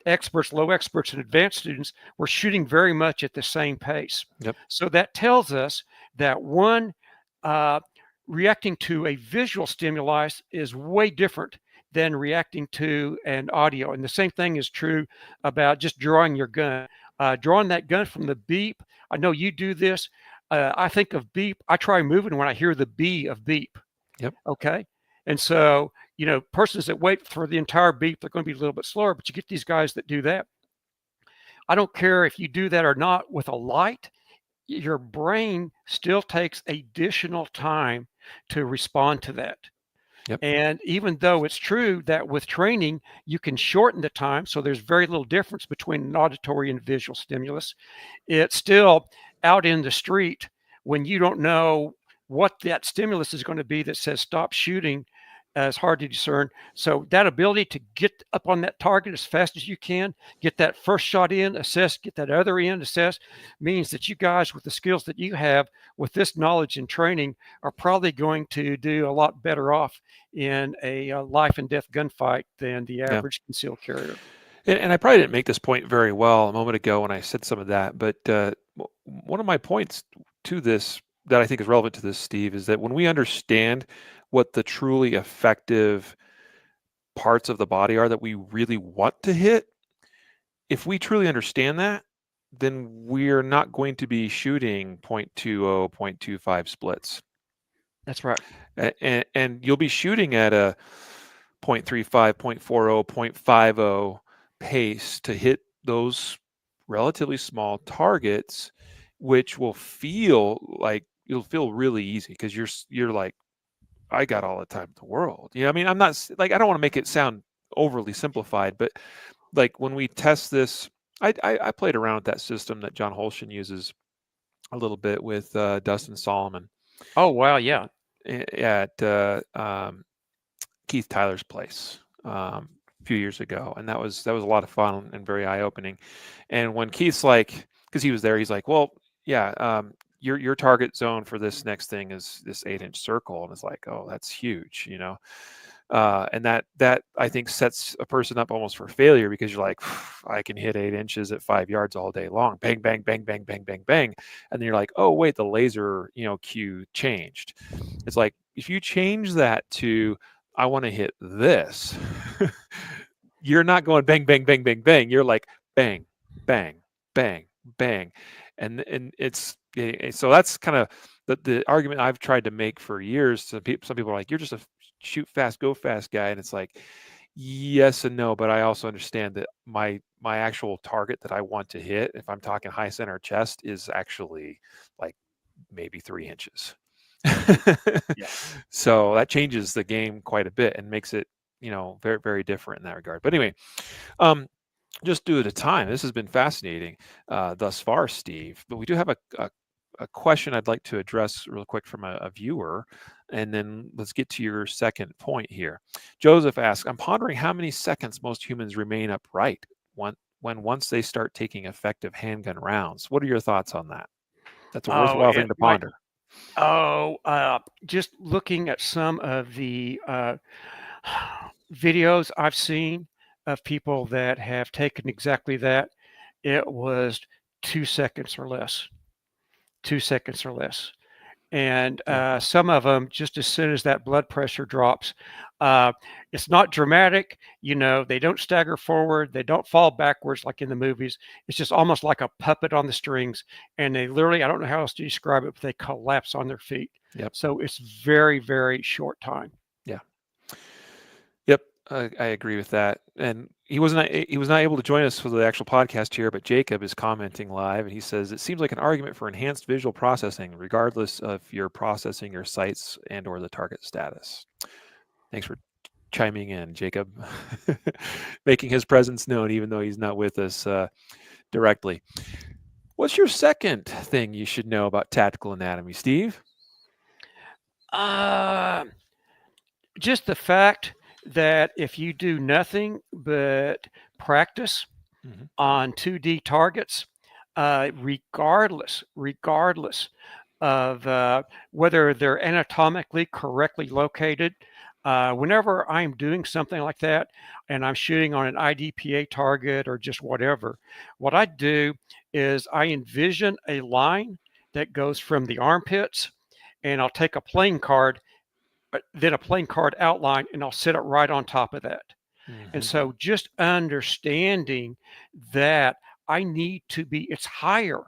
experts, low experts, and advanced students were shooting very much at the same pace. Yep. So that tells us that one, uh, reacting to a visual stimuli is way different than reacting to an audio. And the same thing is true about just drawing your gun. Drawing that gun from the beep. I know you do this. I think of beep. I try moving when I hear the B of beep. Yep. Okay. And so, persons that wait for the entire beat, they're going to be a little bit slower, but you get these guys that do that. I don't care if you do that or not with a light, your brain still takes additional time to respond to that. Yep. And even though it's true that with training, you can shorten the time, so there's very little difference between an auditory and visual stimulus, it's still out in the street when you don't know what that stimulus is going to be that says stop shooting, is hard to discern. So that ability to get up on that target as fast as you can, get that first shot in, assess, get that other in, assess, means that you guys with the skills that you have with this knowledge and training are probably going to do a lot better off in a life and death gunfight than the Yeah. average concealed carrier. And I probably didn't make this point very well a moment ago when I said some of that, but one of my points to this that I think is relevant to this, Steve, is that when we understand what the truly effective parts of the body are that we really want to hit, if we truly understand that, then we're not going to be shooting 0.20, 0.25 splits. That's right. And you'll be shooting at a 0.35, 0.40, 0.50 pace to hit those relatively small targets, which will feel like it'll feel really easy because you're like, I got all the time in the world. I mean, I'm not like, I don't want to make it sound overly simplified, but like when we test this, I played around with that system that John Holshin uses a little bit with Dustin Solomon. Oh, wow. Yeah. At Keith Tyler's place a few years ago, and that was a lot of fun and very eye opening. And when Keith's like, because he was there, he's like, well, yeah, your target zone for this next thing is this 8-inch circle, and it's like, oh, that's huge, and that I think sets a person up almost for failure because you're like, I can hit 8 inches at 5 yards all day long, bang, bang, bang, bang, bang, bang, bang, and then you're like, oh wait, the laser cue changed. It's like if you change that to I want to hit this, you're not going bang, bang, bang, bang, bang. You're like bang, bang, bang, bang, and it's so that's kind of the argument I've tried to make for years. Some people are like, you're just a shoot fast, go fast guy, and it's like, yes and no, but I also understand that my actual target that I want to hit, if I'm talking high center chest, is actually like maybe 3 inches. Yeah. So that changes the game quite a bit and makes it, very, very different in that regard. But anyway, just due to time, this has been fascinating thus far, Steve. But we do have a question I'd like to address real quick from a viewer, and then let's get to your second point here. Joseph asks, I'm pondering how many seconds most humans remain upright when once they start taking effective handgun rounds. What are your thoughts on that? That's a Oh, worthwhile thing to ponder. Just looking at some of the videos I've seen of people that have taken exactly that, it was 2 seconds or less. 2 seconds or less. And some of them, just as soon as that blood pressure drops, it's not dramatic. They don't stagger forward. They don't fall backwards like in the movies. It's just almost like a puppet on the strings. And they literally, I don't know how else to describe it, but they collapse on their feet. Yep. So it's very, very short time. Yeah. Yep. I agree with that. And he was not able to join us for the actual podcast here, but Jacob is commenting live, and he says it seems like an argument for enhanced visual processing, regardless of your processing your sights and or the target status. Thanks for chiming in, Jacob, making his presence known, even though he's not with us directly. What's your second thing you should know about tactical anatomy, Steve? Just the fact that if you do nothing but practice on 2D targets, regardless of whether they're anatomically correctly located, whenever I'm doing something like that and I'm shooting on an IDPA target or just whatever, what I do is I envision a line that goes from the armpits, and I'll take a playing card, then a playing card outline, and I'll set it right on top of that. And so just understanding that I need to be, it's higher.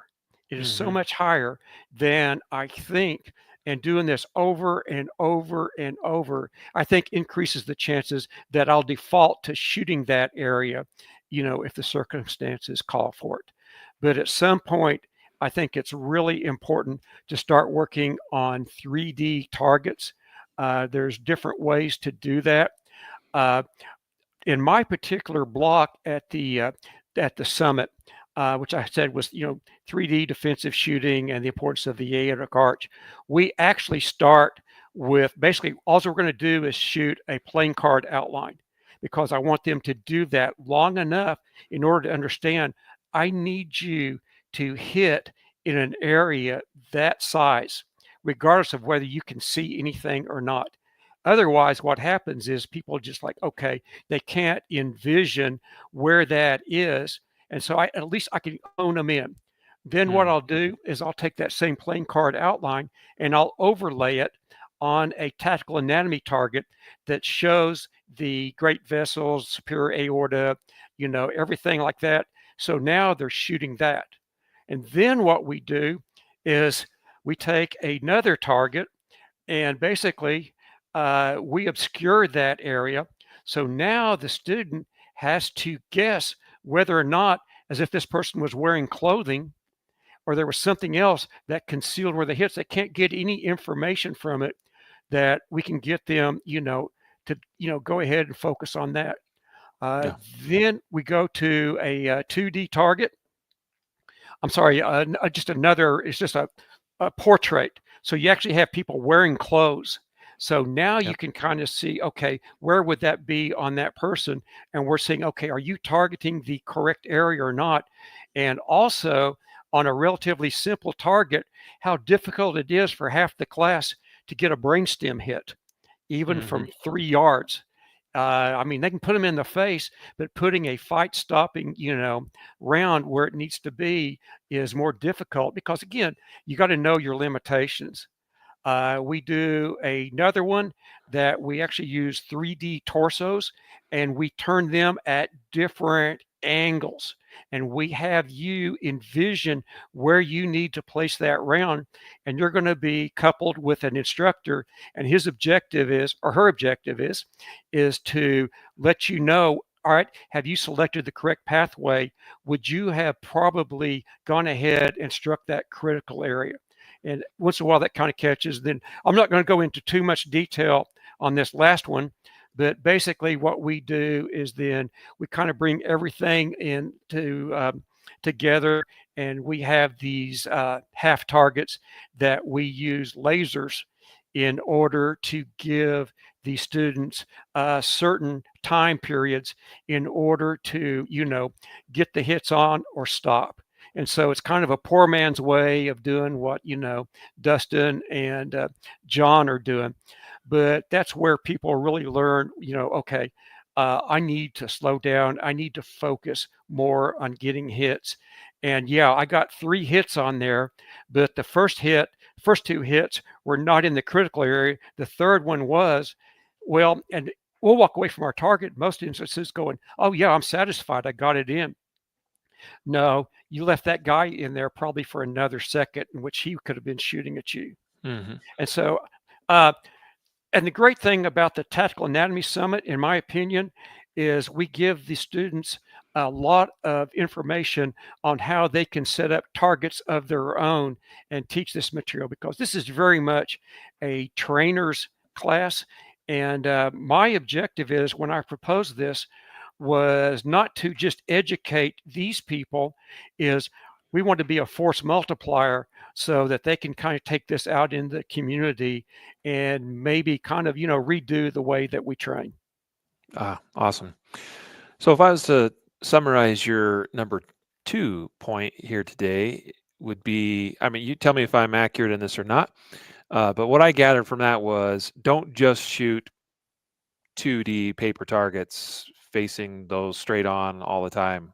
It is so much higher than I think And doing this over and over and over, I think increases the chances that I'll default to shooting that area, if the circumstances call for it. But at some point, I think it's really important to start working on 3D targets. There's different ways to do that. Uh, in my particular block at the summit, which I said was 3D defensive shooting and the importance of the aortic arch, we actually start with basically all we're going to do is shoot a playing card outline, because I want them to do that long enough in order to understand I need you to hit in an area that size, regardless of whether you can see anything or not. Otherwise, what happens is people just like, okay, they can't envision where that is. And so at least I can hone them in. Then what Mm. I'll do is I'll take that same playing card outline and I'll overlay it on a tactical anatomy target that shows the great vessels, superior aorta, everything like that. So now they're shooting that. And then what we do is we take another target and basically we obscure that area. So now the student has to guess whether or not, as if this person was wearing clothing or there was something else that concealed where they hit. They can't get any information from it, that we can get them, to go ahead and focus on that. Yeah. Then we go to a 2D target. I'm sorry, just another. It's just a portrait. So you actually have people wearing clothes. So now you Yep. can kind of see, okay, where would that be on that person? And we're saying, okay, are you targeting the correct area or not? And also on a relatively simple target, how difficult it is for half the class to get a brainstem hit, even Hmm. from 3 yards. I mean, they can put them in the face, but putting a fight-stopping, round where it needs to be is more difficult because, again, you got to know your limitations. We do another one that we actually use 3D torsos and we turn them at different angles. And we have you envision where you need to place that round. And you're going to be coupled with an instructor. And his objective is, or her objective is to let you know, all right, have you selected the correct pathway? Would you have probably gone ahead and struck that critical area? And once in a while that kind of catches. Then I'm not going to go into too much detail on this last one, but basically what we do is then we kind of bring everything into together, and we have these half targets that we use lasers in order to give the students certain time periods in order to get the hits on or stop. And so it's kind of a poor man's way of doing what, Dustin and John are doing. But that's where people really learn, okay, I need to slow down. I need to focus more on getting hits. And yeah, I got 3 hits on there, but the first 2 hits were not in the critical area. The third one was, well, and we'll walk away from our target most instances going, oh yeah, I'm satisfied. I got it in. No, you left that guy in there probably for another second in which he could have been shooting at you. Hmm. And so, uh, and the great thing about the Tactical Anatomy Summit, in my opinion, is we give the students a lot of information on how they can set up targets of their own and teach this material, because this is very much a trainer's class. And my objective is, when I proposed this, was not to just educate these people, is we want to be a force multiplier so that they can kind of take this out in the community and maybe kind of redo the way that we train. Ah, awesome. So if I was to summarize your number 2 point here today, would be, I mean, you tell me if I'm accurate in this or not. But what I gathered from that was, don't just shoot 2D paper targets facing those straight on all the time.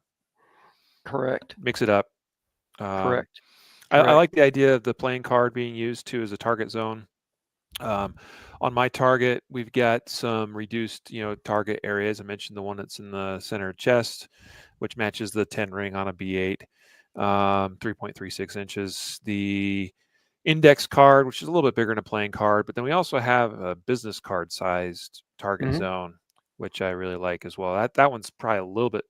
Correct. Mix it up. Um, Correct. I Correct. like the idea of the playing card being used too as a target zone. Um, on my target, we've got some reduced, target areas. I mentioned the one that's in the center chest, which matches the 10 ring on a B8, 3.36 inches. The index card, which is a little bit bigger than a playing card, but then we also have a business card sized target Mhm. zone, which I really like as well. That one's probably a little bit,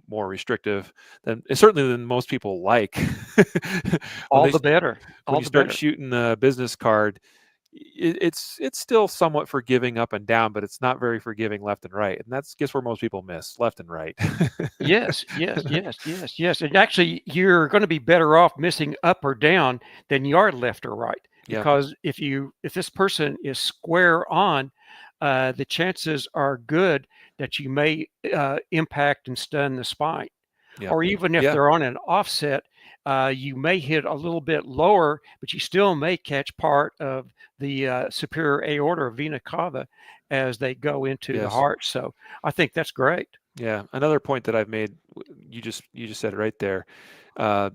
more restrictive than certainly than most people like. when All they the better. when All you the start better. shooting a business card, it's still somewhat forgiving up and down, but it's not very forgiving left and right, and that's guess where most people miss left and right. Yes, yes, yes, yes, yes. And actually, you're going to be better off missing up or down than you are left or right. Yeah, Because if this person is square on, the chances are good that you may impact and stun the spine. yeah, Or even if yeah, they're on an offset, you may hit a little bit lower, but you still may catch part of the superior aorta or vena cava as they go into the yes. heart. So I think that's great. Yeah, another point that I've made, you just said it right there, uh,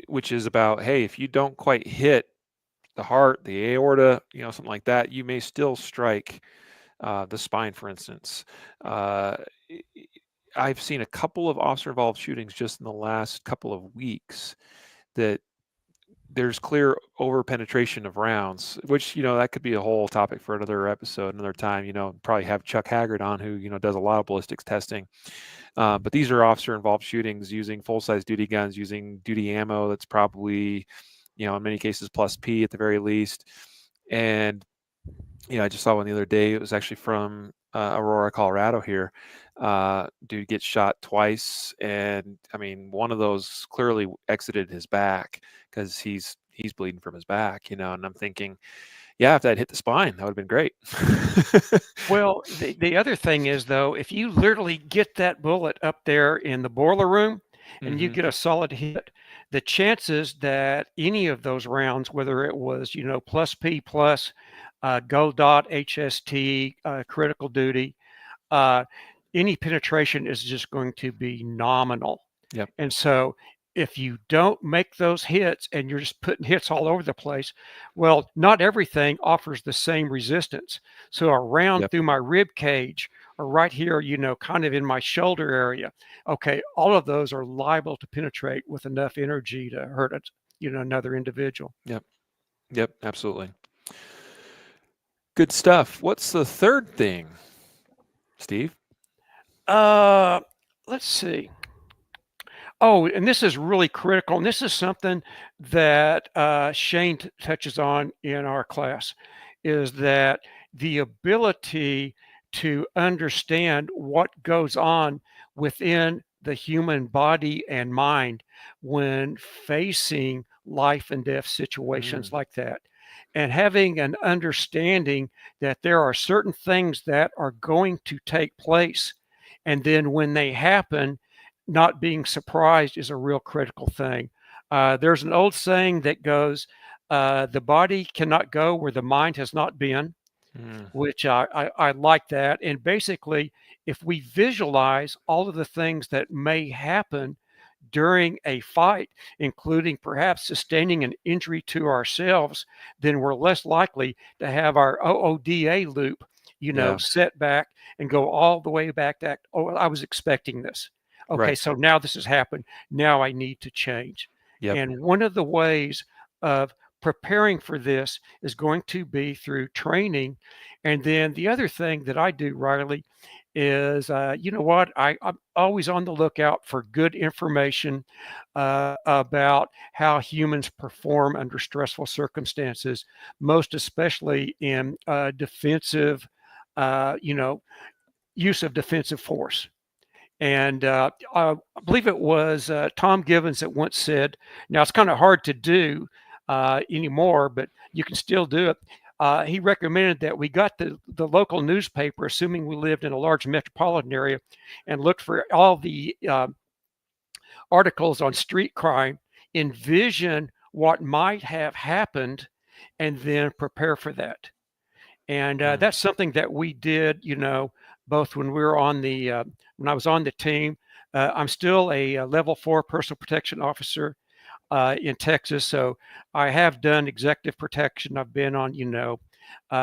which is about, hey, if you don't quite hit the heart, the aorta, something like that, you may still strike the spine, for instance. Uh, i- i- I've seen a couple of officer-involved shootings just in the last couple of weeks that there's clear over penetration of rounds, which that could be a whole topic for another episode, another time. Probably have Chuck Haggard on, who does a lot of ballistics testing. But these are officer-involved shootings using full-size duty guns, using duty ammo that's probably, in many cases, plus P at the very least. And I just saw one the other day. It was actually from Aurora, Colorado. Here, dude gets shot twice, and I mean, one of those clearly exited his back because he's bleeding from his back. And I'm thinking, yeah, if that hit the spine, that would have been great. Well, the other thing is, though, if you literally get that bullet up there in the boiler room and you Hmm. get a solid hit, the chances that any of those rounds, whether it was, plus P plus, gold dot, HST, critical duty, uh, any penetration is just going to be nominal. Yep. And so if you don't make those hits and you're just putting hits all over the place, well, not everything offers the same resistance. So a round Yep. through my rib cage or right here, kind of in my shoulder area, okay, all of those are liable to penetrate with enough energy to hurt it, another individual. Yep. Yep. Absolutely. Good stuff. What's the third thing, Steve? Uh, let's see. Oh, and this is really critical, and this is something that Shane touches on in our class, is that the ability to understand what goes on within the human body and mind when facing life and death situations Mm, like that. And having an understanding that there are certain things that are going to take place. And then when they happen, not being surprised is a real critical thing. There's an old saying that goes, the body cannot go where the mind has not been, mm, which I like that. And basically, if we visualize all of the things that may happen during a fight, including perhaps sustaining an injury to ourselves, then we're less likely to have our OODA loop, yeah. set back and go all the way back to, oh, I was expecting this. Okay, Right. so now this has happened. Now I need to change. Yep. And one of the ways of preparing for this is going to be through training. And then the other thing that I do, Riley, is you know what? I'm always on the lookout for good information about how humans perform under stressful circumstances, most especially in defensive, use of defensive force. And I believe it was Tom Givens that once said, now it's kind of hard to do anymore, but you can still do it. He recommended that we got the local newspaper, assuming we lived in a large metropolitan area, and looked for all the articles on street crime, envision what might have happened, and then prepare for that. And Mm, that's something that we did, both when we were on when I was on the team. I'm still a level 4 personal protection officer in Texas. So I have done executive protection. I've been on,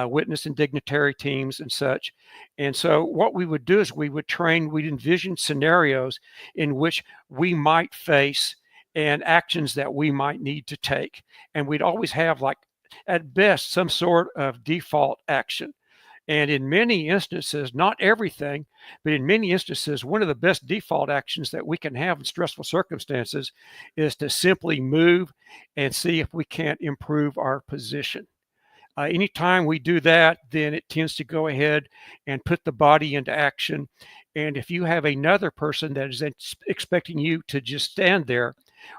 witness and dignitary teams and such. And so what we would do is we'd envision scenarios in which we might face and actions that we might need to take. And we'd always have, like, at best, some sort of default action. And in many instances, not everything, but in many instances, one of the best default actions that we can have in stressful circumstances is to simply move and see if we can't improve our position. Anytime we do that, then it tends to go ahead and put the body into action. And if you have another person that is expecting you to just stand there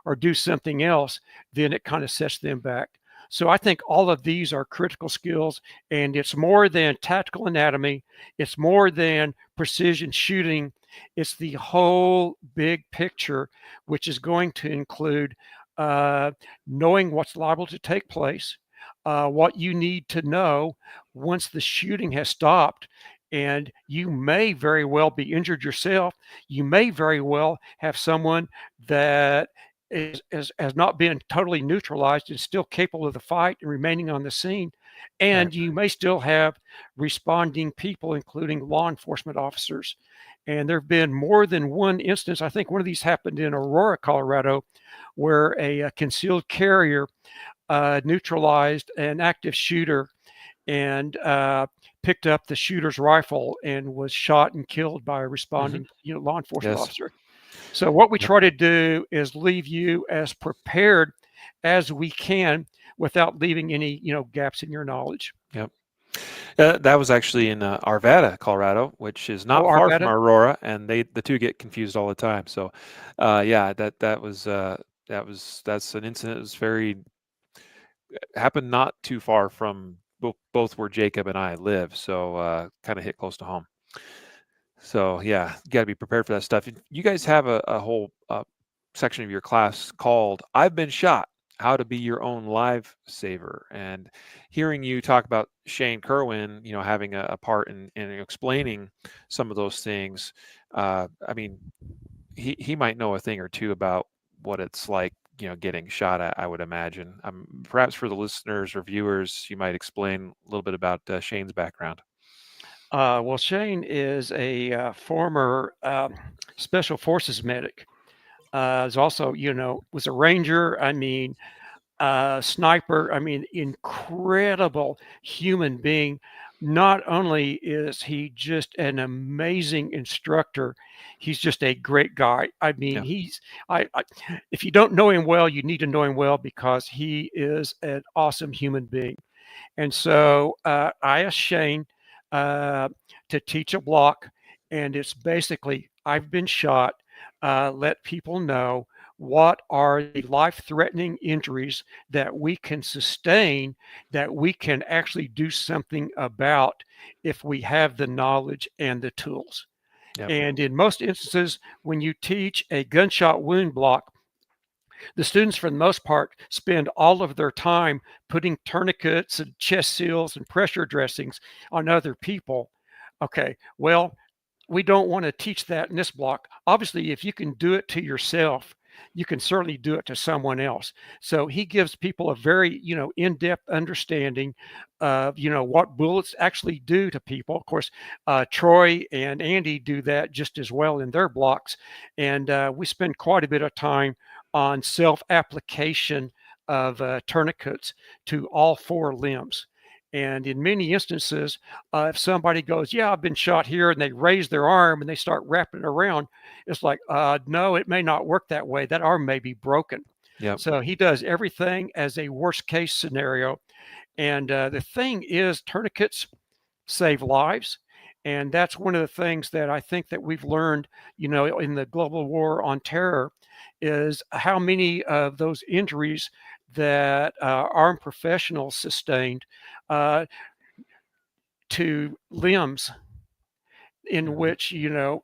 or do something else, then it kind of sets them back. So I think all of these are critical skills, and it's more than tactical anatomy. It's more than precision shooting. It's the whole big picture, which is going to include knowing what's liable to take place, what you need to know once the shooting has stopped. And you may very well be injured yourself. You may very well have someone that has not been totally neutralized and still capable of the fight and remaining on the scene. Right. And you may still have responding people, including law enforcement officers. And there have been more than one instance. I think one of these happened in Aurora, Colorado, where a concealed carrier neutralized an active shooter and picked up the shooter's rifle and was shot and killed by a responding law enforcement Yes. officer. So what we Yep. try to do is leave you as prepared as we can without leaving any gaps in your knowledge. Yep. That was actually in Arvada, Colorado, which is not far from Arvada? Aurora, and the two get confused all the time. So, yeah, that's an incident that was very happened not too far from both where Jacob and I live, so kind of hit close to home. So yeah, you got to be prepared for that stuff. You guys have a whole section of your class called "I've Been Shot: How to Be Your Own Life Saver," and hearing you talk about Shane Kerwin, having a part in explaining some of those things. I mean, he might know a thing or two about what it's like, getting shot at, I would imagine. Perhaps for the listeners or viewers, you might explain a little bit about Shane's background. Well, Shane is a former special forces medic. Is also, was a ranger. I mean, sniper. I mean, incredible human being. Not only is he just an amazing instructor, he's just a great guy. I mean, Yeah. if you don't know him well, you need to know him well because he is an awesome human being. And so I asked Shane to teach a block, and it's basically, I've been shot. Let people know what are the life-threatening injuries that we can sustain, that we can actually do something about if we have the knowledge and the tools. Yep. And in most instances, when you teach a gunshot wound block, the students, for the most part, spend all of their time putting tourniquets and chest seals and pressure dressings on other people. Okay, well, we don't want to teach that in this block. Obviously, if you can do it to yourself, you can certainly do it to someone else. So he gives people a very, in-depth understanding of, what bullets actually do to people. Of course, Troy and Andy do that just as well in their blocks. And we spend quite a bit of time on self-application of tourniquets to all four limbs. And in many instances, if somebody goes, yeah, I've been shot here, and they raise their arm and they start wrapping it around, it's like, no, it may not work that way. That arm may be broken. Yep. So he does everything as a worst case scenario. And the thing is, tourniquets save lives. And that's one of the things that I think that we've learned, in the global war on terror, is how many of those injuries that armed professionals sustained to limbs in which,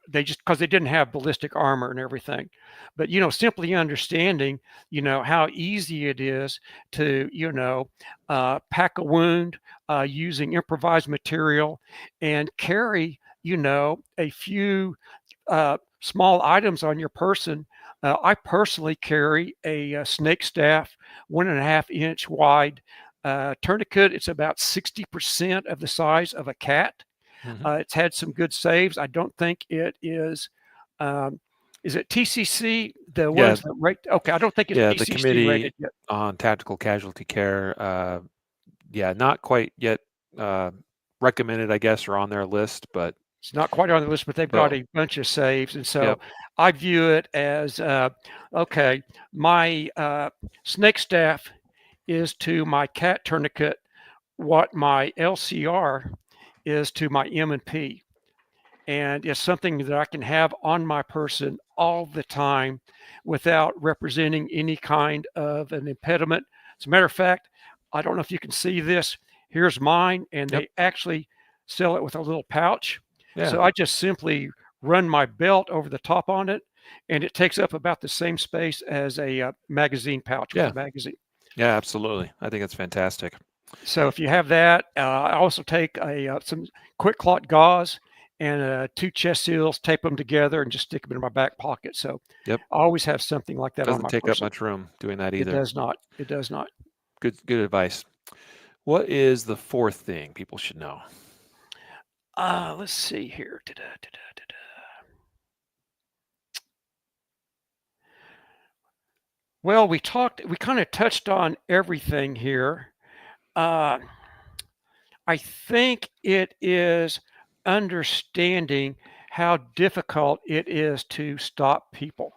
they just, because they didn't have ballistic armor and everything. But, simply understanding, how easy it is to, pack a wound using improvised material and carry, a few small items on your person. I personally carry a snake staff, 1.5-inch wide tourniquet. It's about 60% of the size of a cat. It's had some good saves. I don't think it is is it TCC, the Yeah, ones that rate? Okay, I don't think it's yeah, the TCC Committee rated yet. on Tactical Casualty Care. Yeah, not quite yet recommended, I guess, or on their list, but It's not quite on the list, but they've got but a bunch of saves. And so yep, I view it as okay, my snake staff is to my cat tourniquet what my LCR is to my M&P. And it's something that I can have on my person all the time without representing any kind of an impediment. As a matter of fact, I don't know if you can see this. Here's mine, and yep, they actually sell it with a little pouch. yeah, So I just simply run my belt over the top on it, and it takes up about the same space as a magazine pouch with a yeah, magazine. yeah, absolutely. I think it's fantastic. So if you have that, I also take some quick clot gauze and 2 chest seals, tape them together, and just stick them in my back pocket. So Yep, I always have something like that on doesn't my take up person. much room doing that It either. does not. It does not. Good advice. What is the fourth thing people should know? Let's see here. Da-da. Well, we kind of touched on everything here. Uh, I think it is understanding how difficult it is to stop people.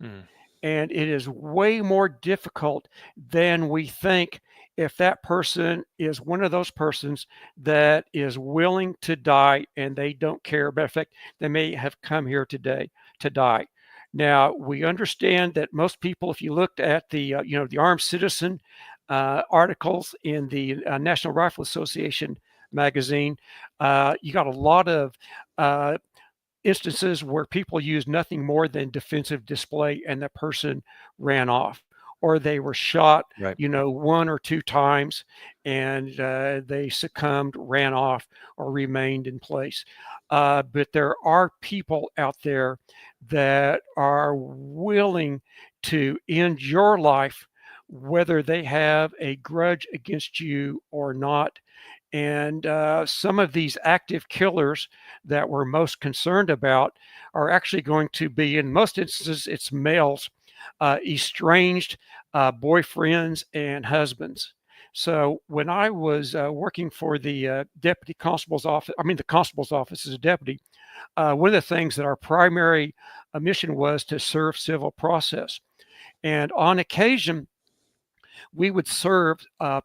Mm, And it is way more difficult than we think if that person is one of those persons that is willing to die and they don't care. Matter of fact, they may have come here today to die. Now we understand that most people, if you looked at the the armed citizen articles in the National Rifle Association magazine, you got a lot of uh, instances where people used nothing more than defensive display and the person ran off, or they were shot, right. 1 or 2 times, and they succumbed, ran off, or remained in place. But there are people out there that are willing to end your life, whether they have a grudge against you or not. And some of these active killers that we're most concerned about are actually going to be, in most instances, it's males, estranged boyfriends and husbands. So when I was working for the deputy constable's office, I mean the constable's office as a deputy, one of the things that our primary mission was to serve civil process. And on occasion, we would serve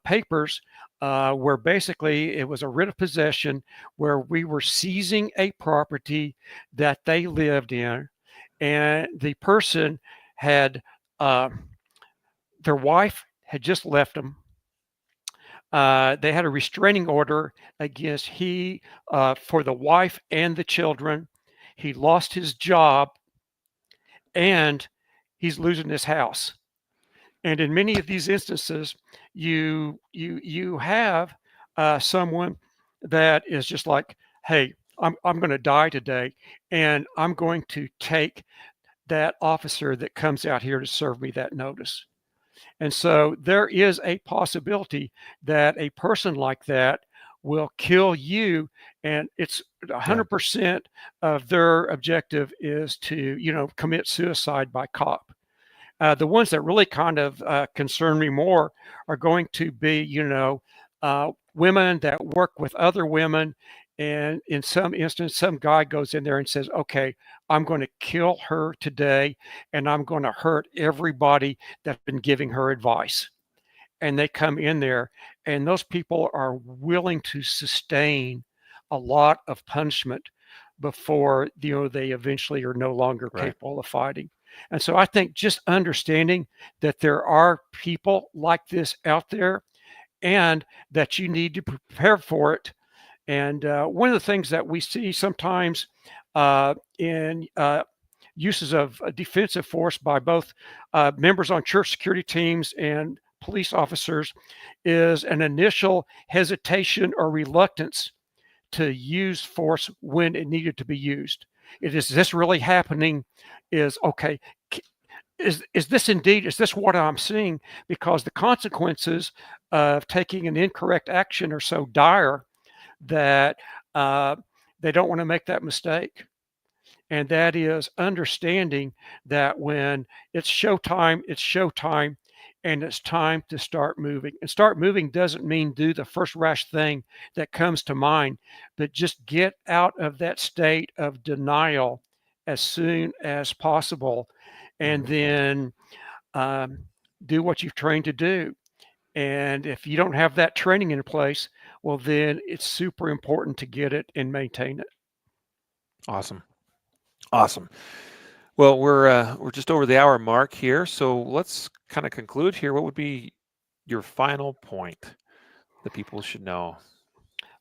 papers where basically it was a writ of possession where we were seizing a property that they lived in, and the person had uh, their wife had just left them. They had a restraining order against he for the wife and the children. He lost his job, and he's losing his house. And in many of these instances, you have someone that is just like, hey, I'm going to die today, and I'm going to take that officer that comes out here to serve me that notice. And so there is a possibility that a person like that will kill you, and it's Yeah, 100% of their objective is to commit suicide by cop. The ones that really kind of concern me more are going to be, women that work with other women. And in some instance, some guy goes in there and says, okay, I'm going to kill her today, and I'm going to hurt everybody that's been giving her advice. And they come in there, and those people are willing to sustain a lot of punishment before they eventually are no longer right. capable of fighting. And so I think just understanding that there are people like this out there, and that you need to prepare for it. And one of the things that we see sometimes in uses of defensive force by both members on church security teams and police officers is an initial hesitation or reluctance to use force when it needed to be used. Is this really happening? Is okay. Is this what I'm seeing? Because the consequences of taking an incorrect action are so dire that uh, they don't want to make that mistake. and that is understanding that when it's showtime, and it's time to start moving. And start moving doesn't mean do the first rash thing that comes to mind, but just get out of that state of denial as soon as possible, and then um, do what you've trained to do. And if you don't have that training in place, well, then it's super important to get it and maintain it. Awesome. Awesome. Well, we're just over the hour mark here, so let's kind of conclude here. What would be your final point that people should know?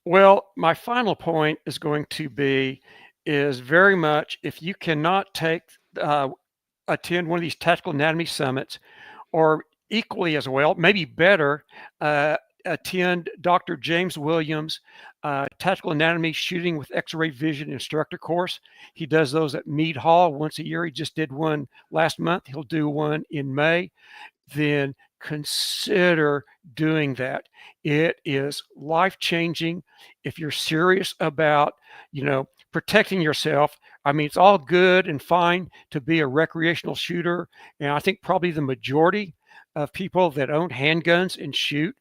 Well, my final point is going to be is very much if you cannot attend one of these tactical anatomy summits, or equally as well, maybe better, attend Dr. James Williams' Tactical Anatomy Shooting with X-Ray Vision Instructor course. He does those at Mead Hall once a year. He just did one last month. He'll do one in May. Then consider doing that. It is life-changing if you're serious about, protecting yourself. I mean, it's all good and fine to be a recreational shooter, and I think probably the majority of people that own handguns and shoot,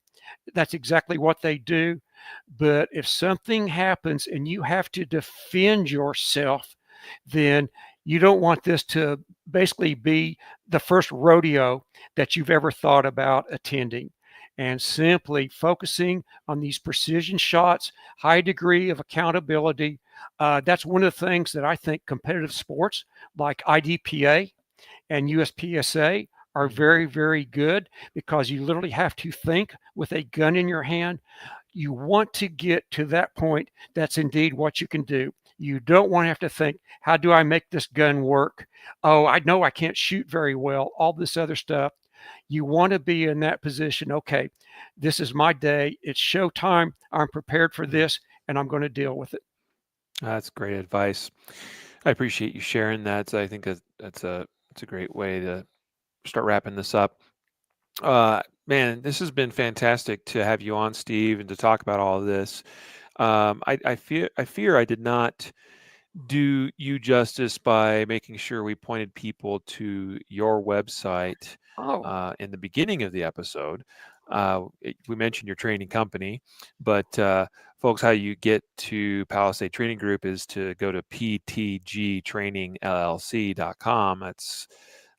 that's exactly what they do. But if something happens and you have to defend yourself, then you don't want this to basically be the first rodeo that you've ever thought about attending. And simply focusing on these precision shots, high degree of accountability. That's one of the things that I think competitive sports like IDPA and USPSA are very, very good, because you literally have to think with a gun in your hand. You want to get to that point. That's indeed what you can do. You don't want to have to think, how do I make this gun work? Oh, I know I can't shoot very well, all this other stuff. You want to be in that position. Okay, this is my day. It's showtime. I'm prepared for this, and I'm going to deal with it. That's great advice. I appreciate you sharing that. I think that's a great way to start wrapping this up. Man, this has been fantastic to have you on, Steve, and to talk about all of this. I fear I did not do you justice by making sure we pointed people to your website in the beginning of the episode. We mentioned your training company, but folks, how you get to Palisade Training Group is to go to ptgtrainingllc.com. That's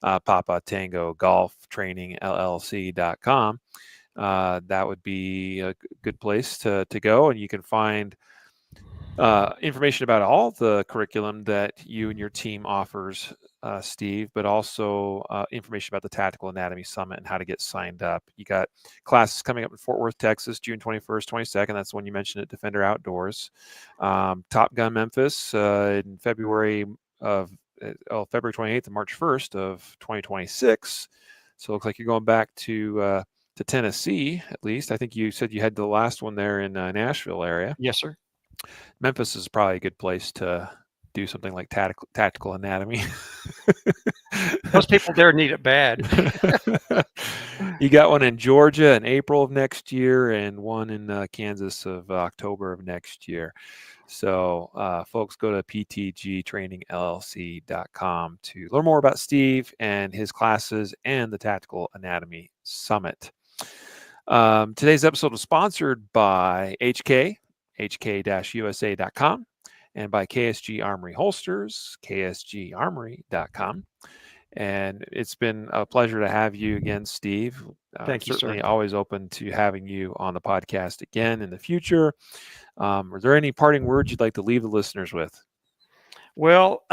Papa Tango Golf Training LLC.com. That would be a good place to go, and you can find information about all the curriculum that you and your team offers, Steve, but also information about the Tactical Anatomy Summit and how to get signed up. You got classes coming up in Fort Worth, Texas, June 21st, 22nd. That's when you mentioned it, Defender Outdoors. Top Gun Memphis in February 28th and March 1st of 2026. So it looks like you're going back to Tennessee, at least. I think you said you had the last one there in Nashville area. Yes, sir. Memphis is probably a good place to do something like tactical anatomy. Those people there need it bad. You got one in Georgia in April of next year, and one in Kansas of October of next year. So folks, go to ptgtrainingllc.com to learn more about Steve and his classes and the Tactical Anatomy Summit. Today's episode was sponsored by hk-usa.com, and by KSG Armory Holsters, ksgarmory.com. And it's been a pleasure to have you again, Steve. Thank you, certainly sir. Always open to having you on the podcast again in the future. Are there any parting words you'd like to leave the listeners with? Well,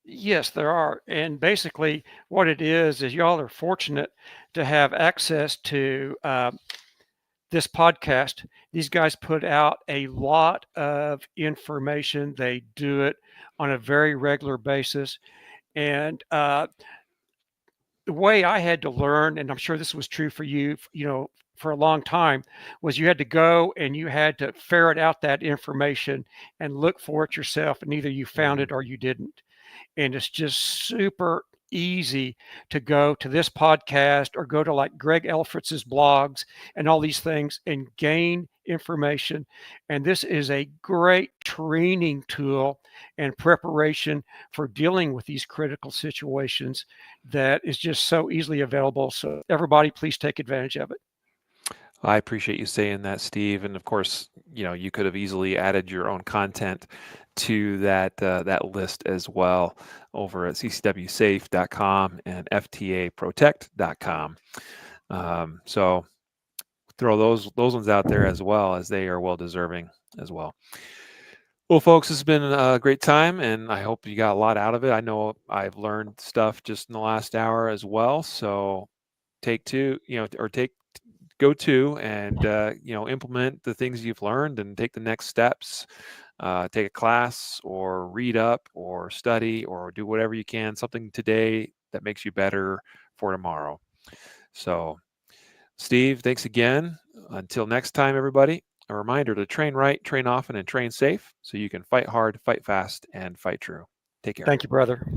yes, there are. And basically what it is y'all are fortunate to have access to this podcast. These guys put out a lot of information. They do it on a very regular basis. And the way I had to learn, and I'm sure this was true for you, for a long time, was you had to go and you had to ferret out that information and look for it yourself. And either you found it or you didn't. And it's just super easy to go to this podcast or go to like Greg Elfritz's blogs and all these things and gain information. And this is a great training tool and preparation for dealing with these critical situations that is just so easily available. So everybody, please take advantage of it. I appreciate you saying that, Steve. And of course, you could have easily added your own content to that list as well over at ccwsafe.com and ftaprotect.com. So throw those ones out there as well, as they are well deserving as well. Well, folks, this has been a great time, and I hope you got a lot out of it. I know I've learned stuff just in the last hour as well. So go to and implement the things you've learned and take the next steps. Take a class or read up or study or do whatever you can, something today that makes you better for tomorrow. So, Steve, thanks again. Until next time, everybody, a reminder to train right, train often, and train safe so you can fight hard, fight fast, and fight true. Take care. Thank you, brother.